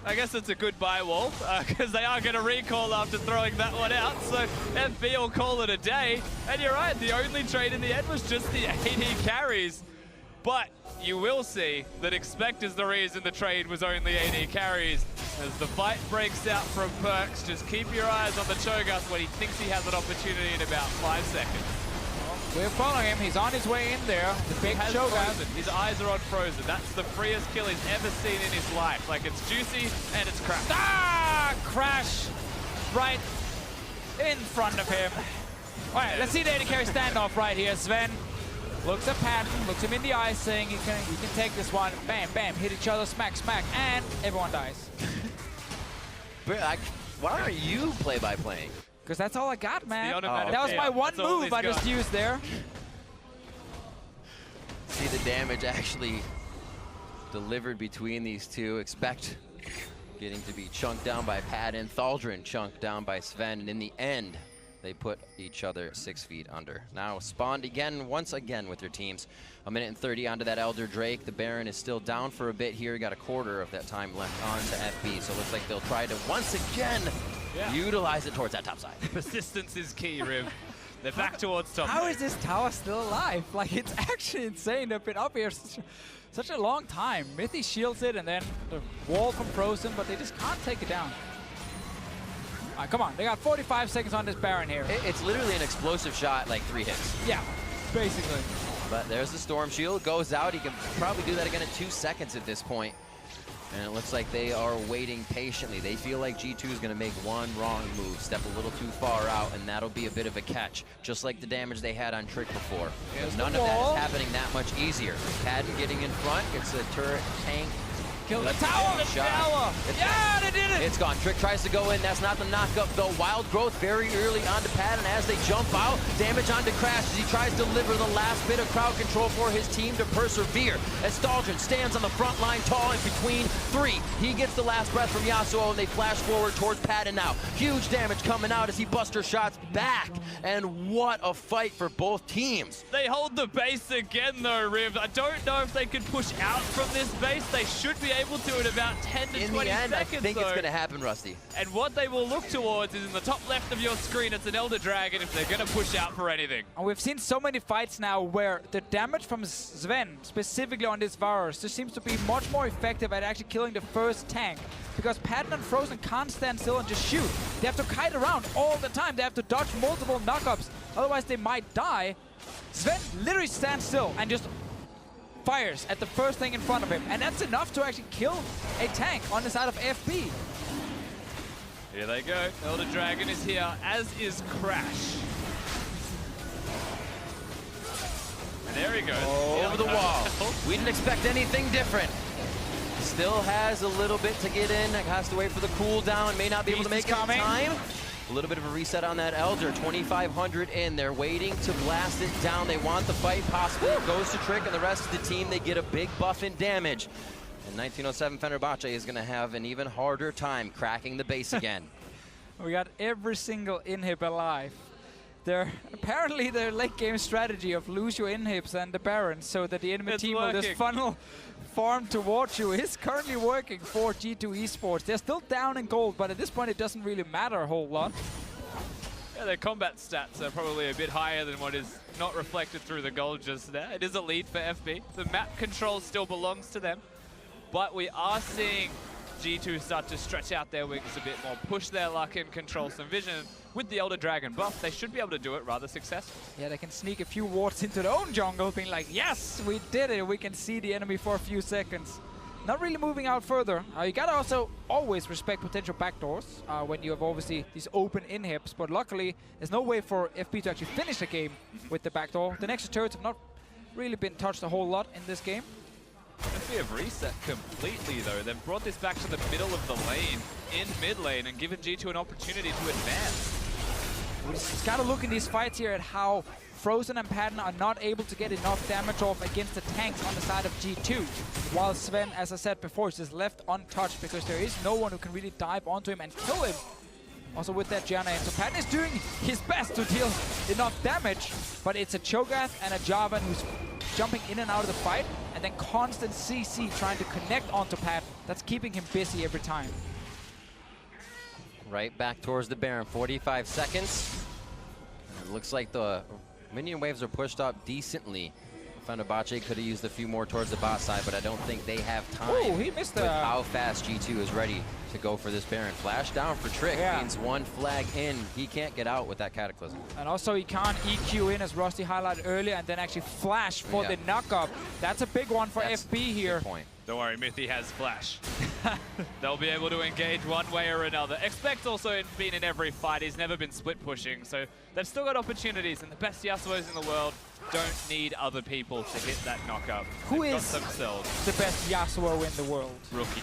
I guess it's a goodbye wall, because they are going to recall after throwing that one out, so FB will call it a day. And you're right, the only trade in the end was just the AD carries. But you will see that Expect is the reason the trade was only AD carries. As the fight breaks out from Perks, just keep your eyes on the Cho'Gath when he thinks he has an opportunity in about 5 seconds. We're following him. He's on his way in there. The big Cho'Gath. His eyes are on Frozen. That's the freest kill he's ever seen in his life. Like, it's juicy and it's crash. Ah! Crash right in front of him. All right, let's see the AD carry standoff right here. Sven looks at Patton, looks him in the eyes, saying you can take this one. Bam, bam, hit each other, smack, smack, and everyone dies. Why aren't you play-by-playing? Because that's all I got, man. That was my one move I just used there. See the damage actually delivered between these two. Expect getting to be chunked down by Patton, Thaldrun chunked down by Sven, and in the end, they put each other 6 feet under. Now spawned again, once again with their teams. 1 minute and 30 onto that Elder Drake. The Baron is still down for a bit here. Got a quarter of that time left on to FB. So it looks like they'll try to once again utilize it towards that top side. Persistence is key, Riv. They're back towards top. How is this tower still alive? Like, it's actually insane. They've been up here such a long time. Mythy shields it, and then the wall from Frozen, but they just can't take it down. All right, come on. They got 45 seconds on this Baron here. It's literally an explosive shot, like 3 hits. Yeah, basically. But there's the Storm Shield. Goes out. He can probably do that again in 2 seconds at this point. And it looks like they are waiting patiently. They feel like G2 is going to make one wrong move, step a little too far out, and that'll be a bit of a catch, just like the damage they had on Trick before. None of that is happening that much easier. Patton getting in front, gets the turret, tank, kill the tower! Yeah, they did it! It's gone. Trick tries to go in. That's not the knockup, though. Wild Growth very early onto Patton as they jump out. Damage onto Crash as he tries to deliver the last bit of crowd control for his team to persevere. As Thaldrun stands on the front line tall in between 3. He gets the last breath from Yasuo, and they flash forward towards Patton now. Huge damage coming out as he buster shots back. And what a fight for both teams. They hold the base again, though, Riv. I don't know if they can push out from this base. They should be able to in about 10 to 20 seconds. In the end, I think it's going to happen, Rusty. And what they will look towards is in the top left of your screen, it's an Elder Dragon if they're going to push out for anything. And we've seen so many fights now where the damage from Sven, specifically on this Varus, just seems to be much more effective at actually killing the first tank. Because Patton and Frozen can't stand still and just shoot. They have to kite around all the time. They have to dodge multiple knockups. Otherwise, they might die. Sven literally stands still and just fires at the first thing in front of him, and that's enough to actually kill a tank on the side of FB. Here they go. Elder Dragon is here, as is Crash. And there he goes. Over the wall. We didn't expect anything different. Still has a little bit to get in. Has to wait for the cooldown. May not be able to make it in time. A little bit of a reset on that Elder. 2,500 in. They're waiting to blast it down. They want the fight. Possibly it goes to Trick and the rest of the team. They get a big buff in damage. And 1907 Fenerbahçe is going to have an even harder time cracking the base again. We got every single inhib alive. Apparently their late game strategy of lose your inhibs and the Baron so that the enemy team will just funnel farm towards you is currently working for G2 eSports. They're still down in gold, but at this point it doesn't really matter a whole lot. Yeah, their combat stats are probably a bit higher than what is not reflected through the gold just there. It is a lead for FB. The map control still belongs to them, but we are seeing G2 start to stretch out their wings a bit more, push their luck and control some vision. With the Elder Dragon buff, they should be able to do it rather successfully. Yeah, they can sneak a few wards into their own jungle, being like, yes, we did it. We can see the enemy for a few seconds. Not really moving out further. You gotta also always respect potential backdoors when you have obviously these open inhibs, but luckily there's no way for FB to actually finish the game with the backdoor. The Nexus turrets have not really been touched a whole lot in this game. FB have reset completely though. They've brought this back to the middle of the lane, in mid lane, and given G2 an opportunity to advance. We just gotta look in these fights here at how Frozen and Patton are not able to get enough damage off against the tanks on the side of G2. While Sven, as I said before, is just left untouched because there is no one who can really dive onto him and kill him. Also with that Janna in. So Patton is doing his best to deal enough damage, but it's a Cho'Gath and a Jarvan who's jumping in and out of the fight, and then constant CC trying to connect onto Pat. That's keeping him busy every time. Right back towards the Baron, 45 seconds. It looks like the minion waves are pushed up decently. Fenerbahçe could have used a few more towards the bot side, but I don't think they have time. Oh, he missed with how fast G2 is ready to go for this Baron. Flash down for Trick means one flag in. He can't get out with that Cataclysm. And also he can't EQ in, as Rusty highlighted earlier, and then actually flash for the knock-up. That's a big one for FB here. Good point. Don't worry, Mythy has flash. They'll be able to engage one way or another. Expect also being in every fight. He's never been split pushing, so they've still got opportunities, and the best Yasuos in the world don't need other people to hit that knockup. Who They've is got themselves. the best Yasuo in the world? Rookie.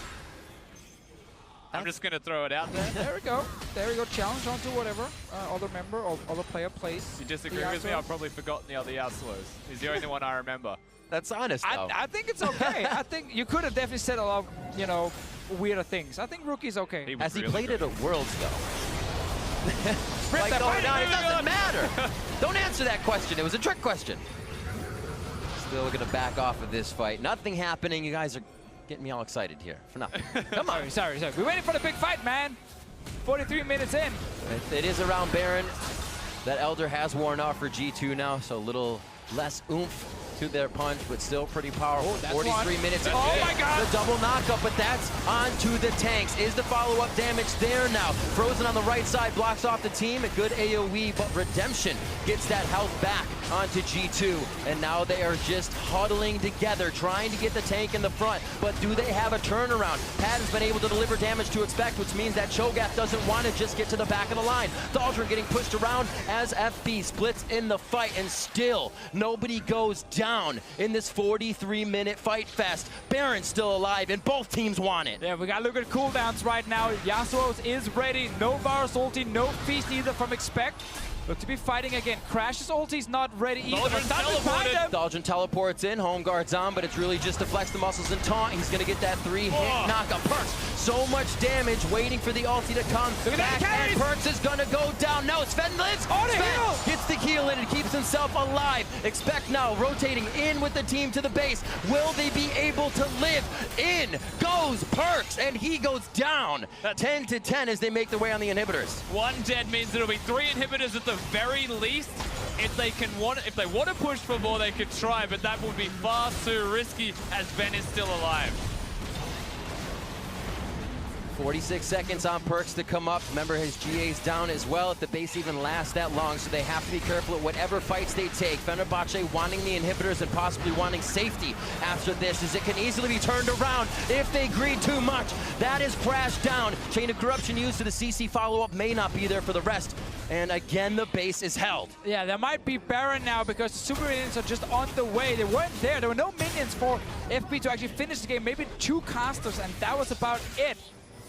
I'm just going to throw it out there. There we go. There we go. Challenge onto whatever other member or other player plays. If you disagree with me, I've probably forgotten the other Yasuos. He's the only one I remember. That's honest, though. I think it's okay. I think you could have definitely said a lot of, you know, weirder things. I think Rookie's okay. As he played it at Worlds, though. Like, it doesn't matter. Don't answer that question. It was a trick question. Still going to back off of this fight. Nothing happening. You guys are getting me all excited here for nothing. Come on. Sorry. We're waiting for the big fight, man. 43 minutes in. It is around Baron. That Elder has worn off for G2 now, so a little less oomph to their punch, but still pretty powerful. 43 minutes. Oh my God! The double knockup, but that's onto the tanks. Is the follow-up damage there now? Frozen on the right side blocks off the team. A good AoE, but Redemption gets that health back onto G2. And now they are just huddling together, trying to get the tank in the front. But do they have a turnaround? Patton's been able to deliver damage to expect, which means that Cho'Gath doesn't want to just get to the back of the line. Thaldrun getting pushed around as FB splits in the fight, and still nobody goes down in this 43-minute fight fest. Baron's still alive, and both teams want it. Yeah, we gotta look at cooldowns right now. Yasuo's is ready. No Varus ulti, no Feast either from Expect. Look to be fighting again. Crash's ulti's not ready either. Thaldrun teleports in, home guard's on, but it's really just to flex the muscles and taunt. He's gonna get that 3-hit knockup. Perks, so much damage, waiting for the ulti to come back, and Perks is gonna go down. No, Sven lives. Sven gets the heal in and keeps himself alive. Expect now rotating in with the team to the base. Will they be able to live? In goes Perks, and he goes down. 10-10 as they make their way on the inhibitors. One dead means it'll be 3 inhibitors at the very least. If they want to push for more, they could try, but that would be far too risky as Ben is still alive. 46 seconds on Perks to come up. Remember, his GA's down as well if the base even lasts that long, so they have to be careful at whatever fights they take. Fenerbahçe wanting the inhibitors and possibly wanting safety after this, as it can easily be turned around if they greed too much. That is crashed down. Chain of Corruption used to the CC follow-up may not be there for the rest. And again, the base is held. Yeah, there might be Baron now because the super minions are just on the way. They weren't there. There were no minions for FB to actually finish the game. Maybe 2 casters, and that was about it.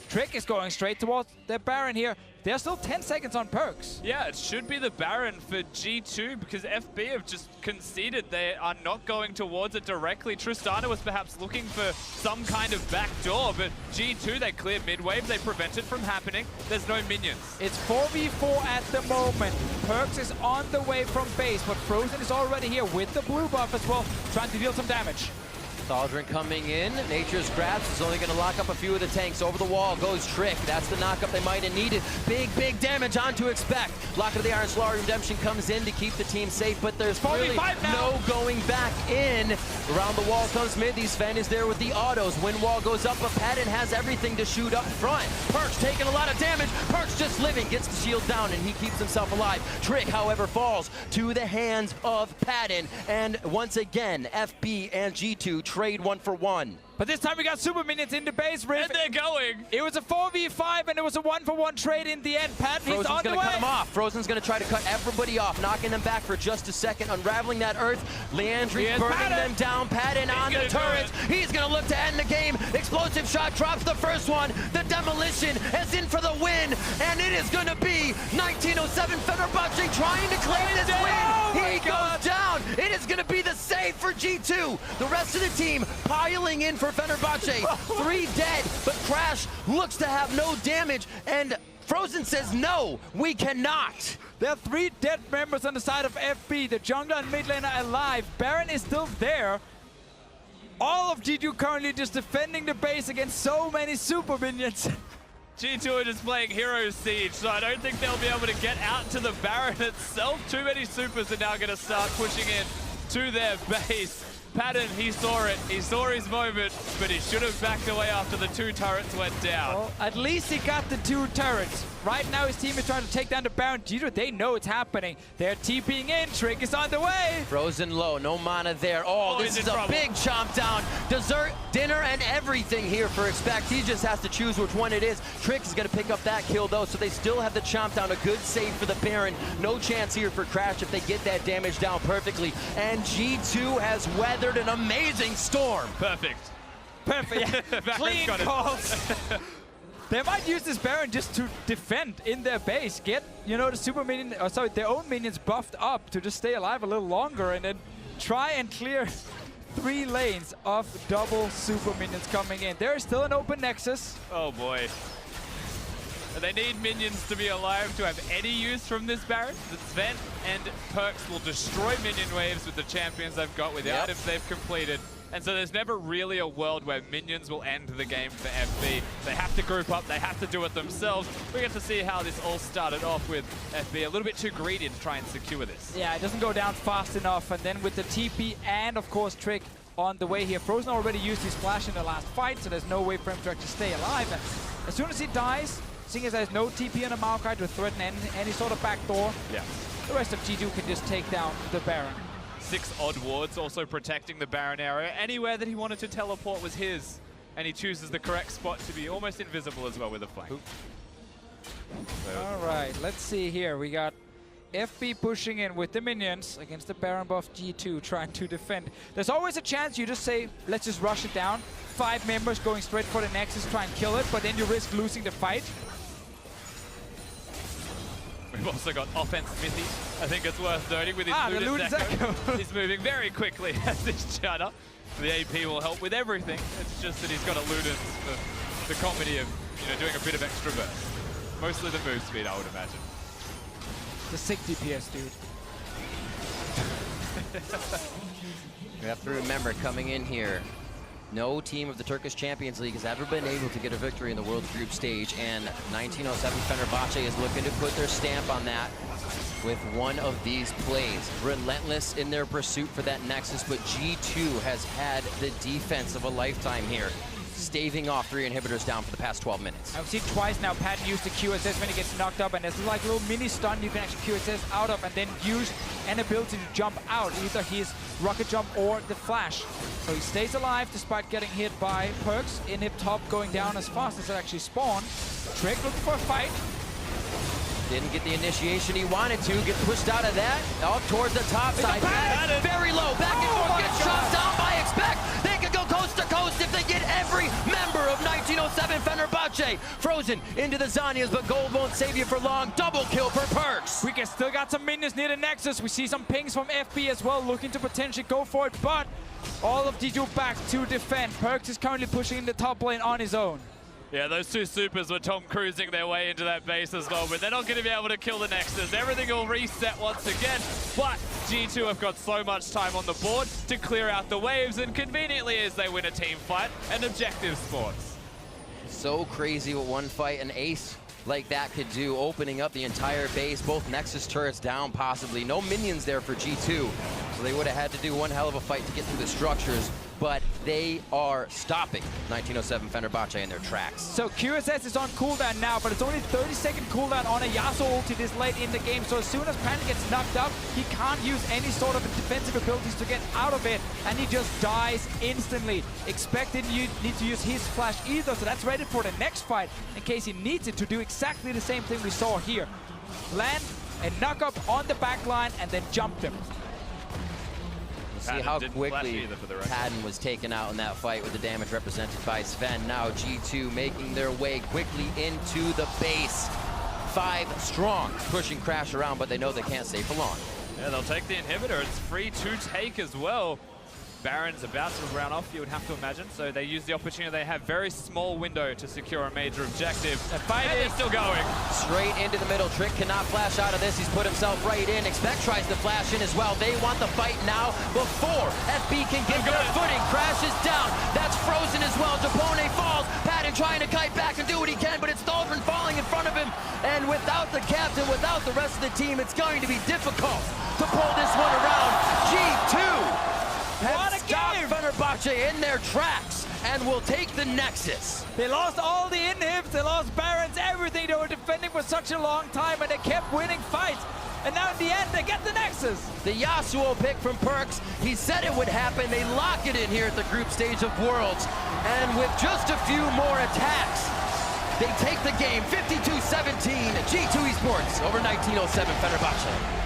Trick is going straight towards the Baron here. There's still 10 seconds on Perks. Yeah, it should be the Baron for G2 because FB have just conceded they are not going towards it directly. Tristana was perhaps looking for some kind of back door, but G2, they cleared mid-wave, they prevent it from happening. There's no minions. It's 4v4 at the moment. Perks is on the way from base, but Frozen is already here with the blue buff as well, trying to deal some damage. Thaldrun coming in. Nature's Grasp is only going to lock up a few of the tanks. Over the wall goes Trick. That's the knockup they might have needed. Big damage on to Expect. Lock of the Iron Slaughterer. Redemption comes in to keep the team safe, but there's really no going back in. Around the wall comes Mid. Sven is there with the autos. Wind wall goes up, but Patton has everything to shoot up front. Perks taking a lot of damage. Perks just living. Gets the shield down, and he keeps himself alive. Trick, however, falls to the hands of Patton. And once again, FB and G2 trade 1-for-1. But this time we got super minions in the base, Riff. And they're going. It was a 4v5 and it was a 1-for-1 trade in the end. Patton, he's on the way. Frozen's gonna cut him off. Frozen's gonna try to cut everybody off, knocking them back for just a second, unraveling that earth. Leandri burning them down. Patton on the turrets. He's gonna look to end the game. Explosive shot drops the first one. The demolition is in for the win, and it is gonna be 1907 Fenerbahçe trying to claim this win. He goes down. It is gonna be the save for G2. The rest of the team piling in for Fenerbahçe. 3 dead, but Crash looks to have no damage, and Frozen says, no, we cannot. There are 3 dead members on the side of FB. The jungler and mid laner alive. Baron is still there. All of G2 currently just defending the base against so many super minions. G2 are just playing Hero Siege, so I don't think they'll be able to get out to the Baron itself. Too many supers are now going to start pushing in to their base. Patton, he saw it. He saw his moment, but he should have backed away after the 2 turrets went down. Well, at least he got the 2 turrets. Right now his team is trying to take down the Baron. G2, they know it's happening. They're TPing in. Trick is on the way. Frozen low, no mana there. Oh, this is a big chomp down. Dessert, dinner, and everything here for Expect. He just has to choose which one it is. Trick is going to pick up that kill, though, so they still have the chomp down. A good save for the Baron. No chance here for Crash if they get that damage down perfectly. And G2 has weathered an amazing storm. Perfect. Perfect. Yeah. Clean calls. They might use this Baron just to defend in their base. Get, you know, the super minion, or sorry, their own minions buffed up to just stay alive a little longer and then try and clear 3 lanes of double super minions coming in. There is still an open Nexus. Oh boy. They need minions to be alive to have any use from this Baron. The Sven and Perks will destroy minion waves with the champions they've got, with the items they've completed. And so there's never really a world where minions will end the game for FB. They have to group up, they have to do it themselves. We get to see how this all started off with FB a little bit too greedy to try and secure this. Yeah, it doesn't go down fast enough. And then with the TP and, of course, Trick on the way here. Frozen already used his flash in the last fight, so there's no way for him to actually stay alive. And as soon as he dies, seeing as there's no TP on the Maokai to threaten any sort of backdoor, the rest of G2 can just take down the Baron. 6 odd wards also protecting the Baron area. Anywhere that he wanted to teleport was his, and he chooses the correct spot to be almost invisible as well with a flank. All right, let's see here. We got FB pushing in with the minions against the Baron buff G2 trying to defend. There's always a chance you just say, let's just rush it down. 5 members going straight for the Nexus, try and kill it, but then you risk losing the fight. We've also got offense Mithy. I think it's worth noting with his Ludens Echo. He's moving very quickly at this Chana. The AP will help with everything. It's just that he's got a Ludens for the comedy of, you know, doing a bit of extra burst. Mostly the move speed, I would imagine. The 6 DPS, dude. We have to remember, coming in here, no team of the Turkish Champions League has ever been able to get a victory in the World Group stage, and 1907 Fenerbahçe is looking to put their stamp on that with one of these plays. Relentless in their pursuit for that Nexus, but G2 has had the defense of a lifetime here, staving off 3 inhibitors down for the past 12 minutes. I've seen twice now Patton use the QSS when he gets knocked up, and there's like a little mini stun you can actually QSS out of and then use an ability to jump out, either his rocket jump or the flash. So he stays alive despite getting hit by Perks. Inhib top going down as fast as it actually spawned. Trick looking for a fight. Didn't get the initiation he wanted to, get pushed out of that, up towards the top side. Very low, back and forth, gets shot down by Expect. They could go coast to coast if they get every member of 1907 Fenerbahçe. Frozen into the Zanyas, but gold won't save you for long. Double kill for Perks. We can still got some minions near the Nexus. We see some pings from FB as well, looking to potentially go for it, but all of G2 back to defend. Perks is currently pushing in the top lane on his own. Yeah, those 2 supers were Tom Cruising their way into that base as well, but they're not going to be able to kill the Nexus. Everything will reset once again, but G2 have got so much time on the board to clear out the waves, and conveniently as they win a team fight and objective sports. So crazy what one fight, an ace like that could do, opening up the entire base, both Nexus turrets down possibly. No minions there for G2, so they would have had to do one hell of a fight to get through the structures, but they are stopping 1907 Fenerbahçe in their tracks. So QSS is on cooldown now, but it's only 30-second cooldown on a Yasuo ulti this late in the game, so as soon as Panic gets knocked up, he can't use any sort of defensive abilities to get out of it, and he just dies instantly. Expect didn't need to use his flash either, so that's ready for the next fight in case he needs it to do exactly the same thing we saw here. Land and knock up on the back line and then jump them. See how quickly Patton was taken out in that fight with the damage represented by Sven. Now G2 making their way quickly into the base. 5 strong, pushing Crash around, but they know they can't stay for long. Yeah, they'll take the inhibitor. It's free to take as well. Baron's about to run off, you would have to imagine. So they use the opportunity. They have very small window to secure a major objective. And they're still going. Straight into the middle. Trick cannot flash out of this. He's put himself right in. Expect tries to flash in as well. They want the fight now before FB can get their footing. Crashes down. That's frozen as well. Japone falls. Patton trying to kite back and do what he can, but it's Dahlgren falling in front of him. And without the captain, without the rest of the team, it's going to be difficult to pull this one around. G2 has stopped Fenerbahçe in their tracks and will take the Nexus. They lost all the inhibs, they lost Barons, everything. They were defending for such a long time and they kept winning fights. And now in the end, they get the Nexus. The Yasuo pick from Perkz, he said it would happen. They lock it in here at the group stage of Worlds. And with just a few more attacks, they take the game 52-17. G2 eSports over 1907 Fenerbahçe.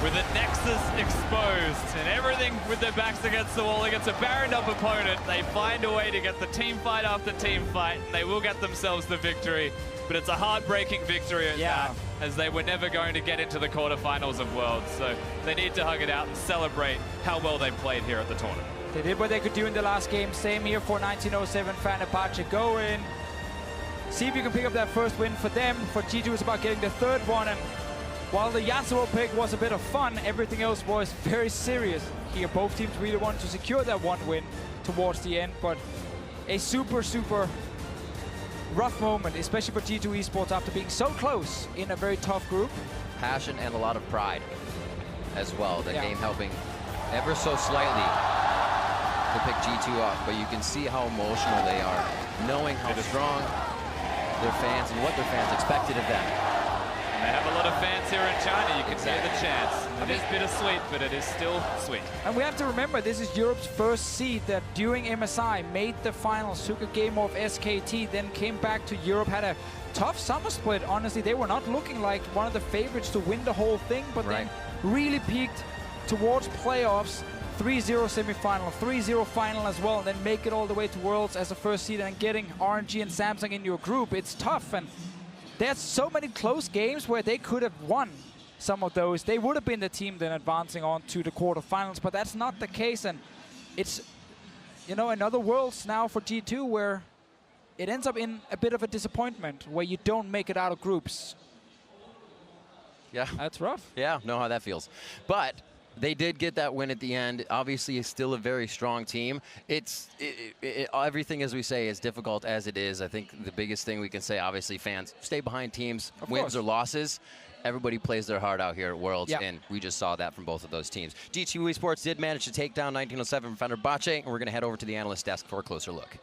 With the Nexus exposed and everything with their backs against the wall against a Baron up opponent, they find a way to get the team fight after team fight, and they will get themselves the victory. But it's a heartbreaking victory at that, as they were never going to get into the quarterfinals of Worlds. So they need to hug it out and celebrate how well they played here at the tournament. They did what they could do in the last game. Same here for 1907 Fenerbahçe. Go in, see if you can pick up that first win for them. For G2, it's about getting the third one. And while the Yasuo pick was a bit of fun, everything else was very serious here. Both teams really wanted to secure that one win towards the end, but a super, super rough moment, especially for G2 eSports after being so close in a very tough group. Passion and a lot of pride as well. The game helping ever so slightly to pick G2 up, but you can see how emotional they are, knowing how strong their fans and what their fans expected of them. They have a lot of fans here in China. You can hear the chants. It is bittersweet, but it is still sweet. And we have to remember, this is Europe's first seed that during MSI made the finals, took a game off SKT, then came back to Europe, had a tough summer split. Honestly, they were not looking like one of the favorites to win the whole thing, but then really peaked towards playoffs. 3-0 semifinal, 3-0 final as well, and then make it all the way to Worlds as a first seed and getting RNG and Samsung in your group. It's tough, and there's so many close games where they could have won some of those. They would have been the team then advancing on to the quarterfinals, but that's not the case. And it's, you know, another Worlds now for G2 where it ends up in a bit of a disappointment where you don't make it out of groups. Yeah. That's rough. Yeah, know how that feels. But they did get that win at the end. Obviously, it's still a very strong team. Everything, as we say, as difficult as it is. I think the biggest thing we can say, obviously, fans stay behind teams, wins or losses. Everybody plays their heart out here at Worlds, and we just saw that from both of those teams. G2 eSports did manage to take down 1907 Fenerbahçe, and we're going to head over to the analyst desk for a closer look.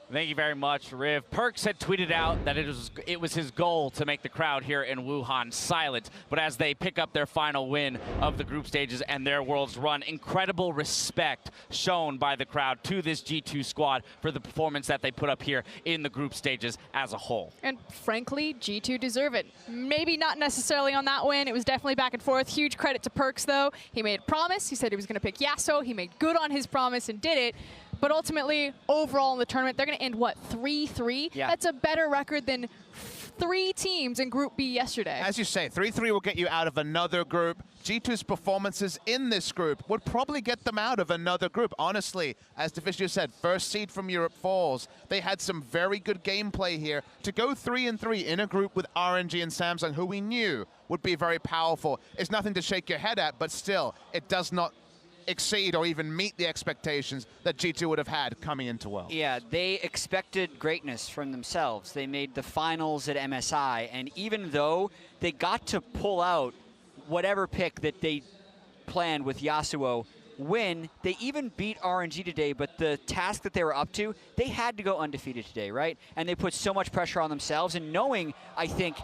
Thank you very much, Riv. Perkz had tweeted out that it was his goal to make the crowd here in Wuhan silent, but as they pick up their final win of the group stages and their Worlds run, incredible respect shown by the crowd to this G2 squad for the performance that they put up here in the group stages as a whole. And frankly, G2 deserve it. Maybe not necessarily on that win. It was definitely back and forth. Huge credit to Perkz, though. He made a promise. He said he was going to pick Yasuo. He made good on his promise and did it. But ultimately, overall in the tournament, they're going to end, what, 3-3? Yeah. That's a better record than 3 teams in Group B yesterday. As you say, 3-3 will get you out of another group. G2's performances in this group would probably get them out of another group. Honestly, as Deficio said, first seed from Europe falls. They had some very good gameplay here. To go 3-3 in a group with RNG and Samsung, who we knew would be very powerful, is nothing to shake your head at, but still, it does not exceed or even meet the expectations that G2 would have had coming into Worlds. Yeah, they expected greatness from themselves. They made the finals at MSI, and even though they got to pull out whatever pick that they planned with Yasuo win, they even beat RNG today, but the task that they were up to, they had to go undefeated today, right? And they put so much pressure on themselves, and knowing, I think,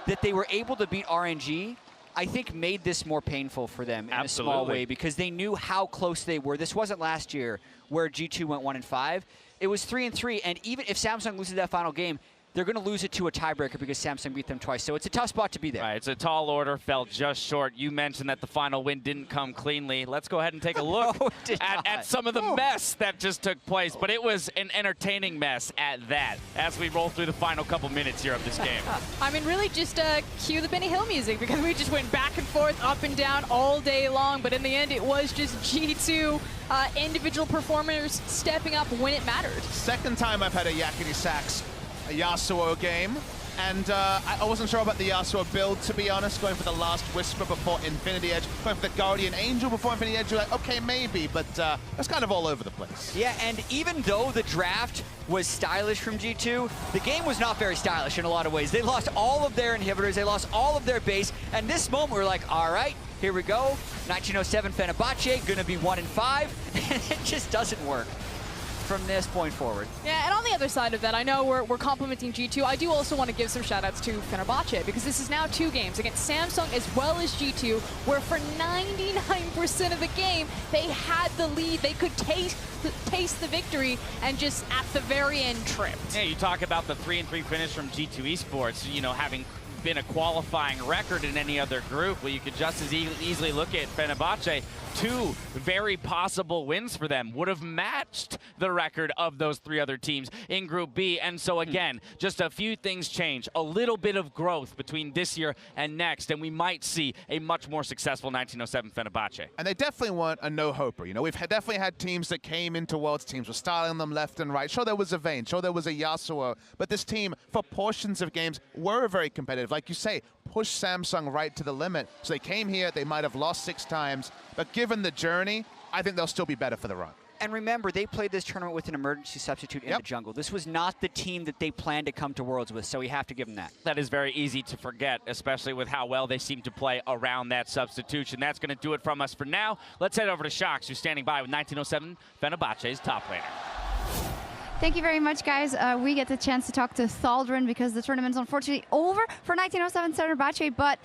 that they were able to beat RNG, I think made this more painful for them in a small way because they knew how close they were. This wasn't last year where G2 went 1-5. It was 3-3, and even if Samsung loses that final game, they're going to lose it to a tiebreaker because Samsung beat them twice. So it's a tough spot to be there. Right, it's a tall order, fell just short. You mentioned that the final win didn't come cleanly. Let's go ahead and take a look at some of the mess that just took place. But it was an entertaining mess at that as we roll through the final couple minutes here of this game. I mean, really just cue the Benny Hill music, because we just went back and forth, up and down all day long. But in the end, it was just G2 individual performers stepping up when it mattered. Second time I've had a Yakety Sax, a Yasuo game. And I wasn't sure about the Yasuo build, to be honest, going for the Last Whisper before Infinity Edge, going for the Guardian Angel before Infinity Edge. You're like, okay, maybe, but it's kind of all over the place. Yeah, and even though the draft was stylish from G2, the game was not very stylish in a lot of ways. They lost all of their inhibitors, they lost all of their base, and this moment we're like, all right, here we go. 1907 Fenerbahçe, gonna be 1-5, and it just doesn't work from this point forward. Yeah, and on the other side of that, I know we're complimenting G2. I do also want to give some shout-outs to Fenerbahçe, because this is now 2 games against Samsung as well as G2, where for 99% of the game, they had the lead. They could taste the victory, and just at the very end tripped. Yeah, you talk about the 3-3 finish from G2 eSports, you know, having been a qualifying record in any other group. Well, you could just as easily look at Fenerbahçe. 2 very possible wins for them would have matched the record of those 3 other teams in Group B. And so again, just a few things change. A little bit of growth between this year and next, and we might see a much more successful 1907 Fenerbahçe. And they definitely weren't a no-hoper. You know, we've definitely had teams that came into Worlds, teams were styling them left and right. Sure, there was a Vayne, sure, there was a Yasuo, but this team, for portions of games, were very competitive. Like you say, push Samsung right to the limit. So they came here, they might have lost 6 times, but given the journey, I think they'll still be better for the run. And remember, they played this tournament with an emergency substitute in the jungle. This was not the team that they planned to come to Worlds with, so we have to give them that. That is very easy to forget, especially with how well they seem to play around that substitution. That's going to do it from us for now. Let's head over to Shox, who's standing by with 1907 Fenerbahçe's top laner. Thank you very much, guys. We get the chance to talk to Thaldren because the tournament's unfortunately over for 1907 Fenerbahçe, but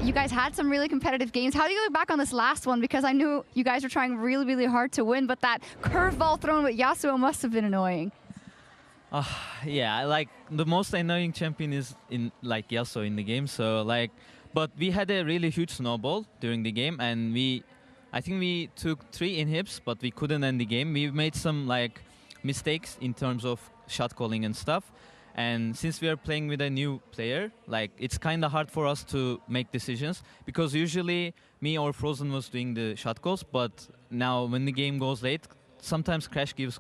you guys had some really competitive games. How do you look back on this last one? Because I knew you guys were trying really, really hard to win, but that curveball thrown with Yasuo must have been annoying. Yeah, like the most annoying champion is in like Yasuo in the game. So like, but we had a really huge snowball during the game, and I think we took 3 inhibs, but we couldn't end the game. We made some like mistakes in terms of shot calling and stuff, and since we are playing with a new player, like it's kind of hard for us to make decisions, because usually me or Frozen was doing the shot calls, but now when the game goes late, sometimes Crash gives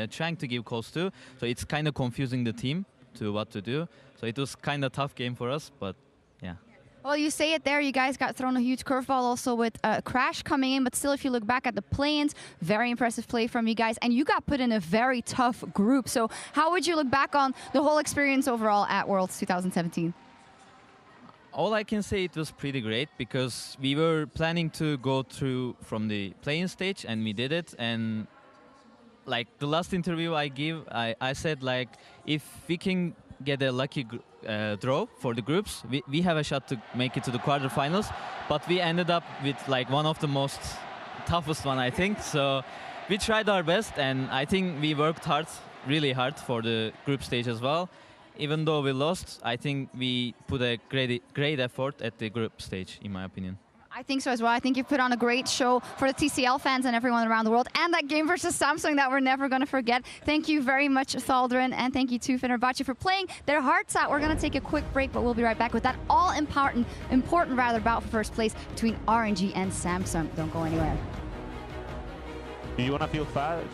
trying to give calls too, so it's kind of confusing the team to what to do. So it was kind of tough game for us, but yeah. Well, you say it there, you guys got thrown a huge curveball also with Crash coming in, but still, if you look back at the play-ins, very impressive play from you guys, and you got put in a very tough group. So how would you look back on the whole experience overall at Worlds 2017? All I can say, it was pretty great, because we were planning to go through from the play-in stage, and we did it. And like the last interview I said, like, if we can get a lucky draw for the groups, we have a shot to make it to the quarterfinals, but we ended up with like one of the most toughest one, I think. So we tried our best, and I think we worked hard, really hard for the group stage as well. Even though we lost, I think we put a great effort at the group stage, in my opinion. I think so as well. I think you put on a great show for the TCL fans and everyone around the world, and that game versus Samsung that we're never going to forget. Thank you very much, Thaldren, and thank you to Fenerbahçe for playing their hearts out. We're going to take a quick break, but we'll be right back with that all-important bout for first place between RNG and Samsung. Don't go anywhere. Do you want to feel sad?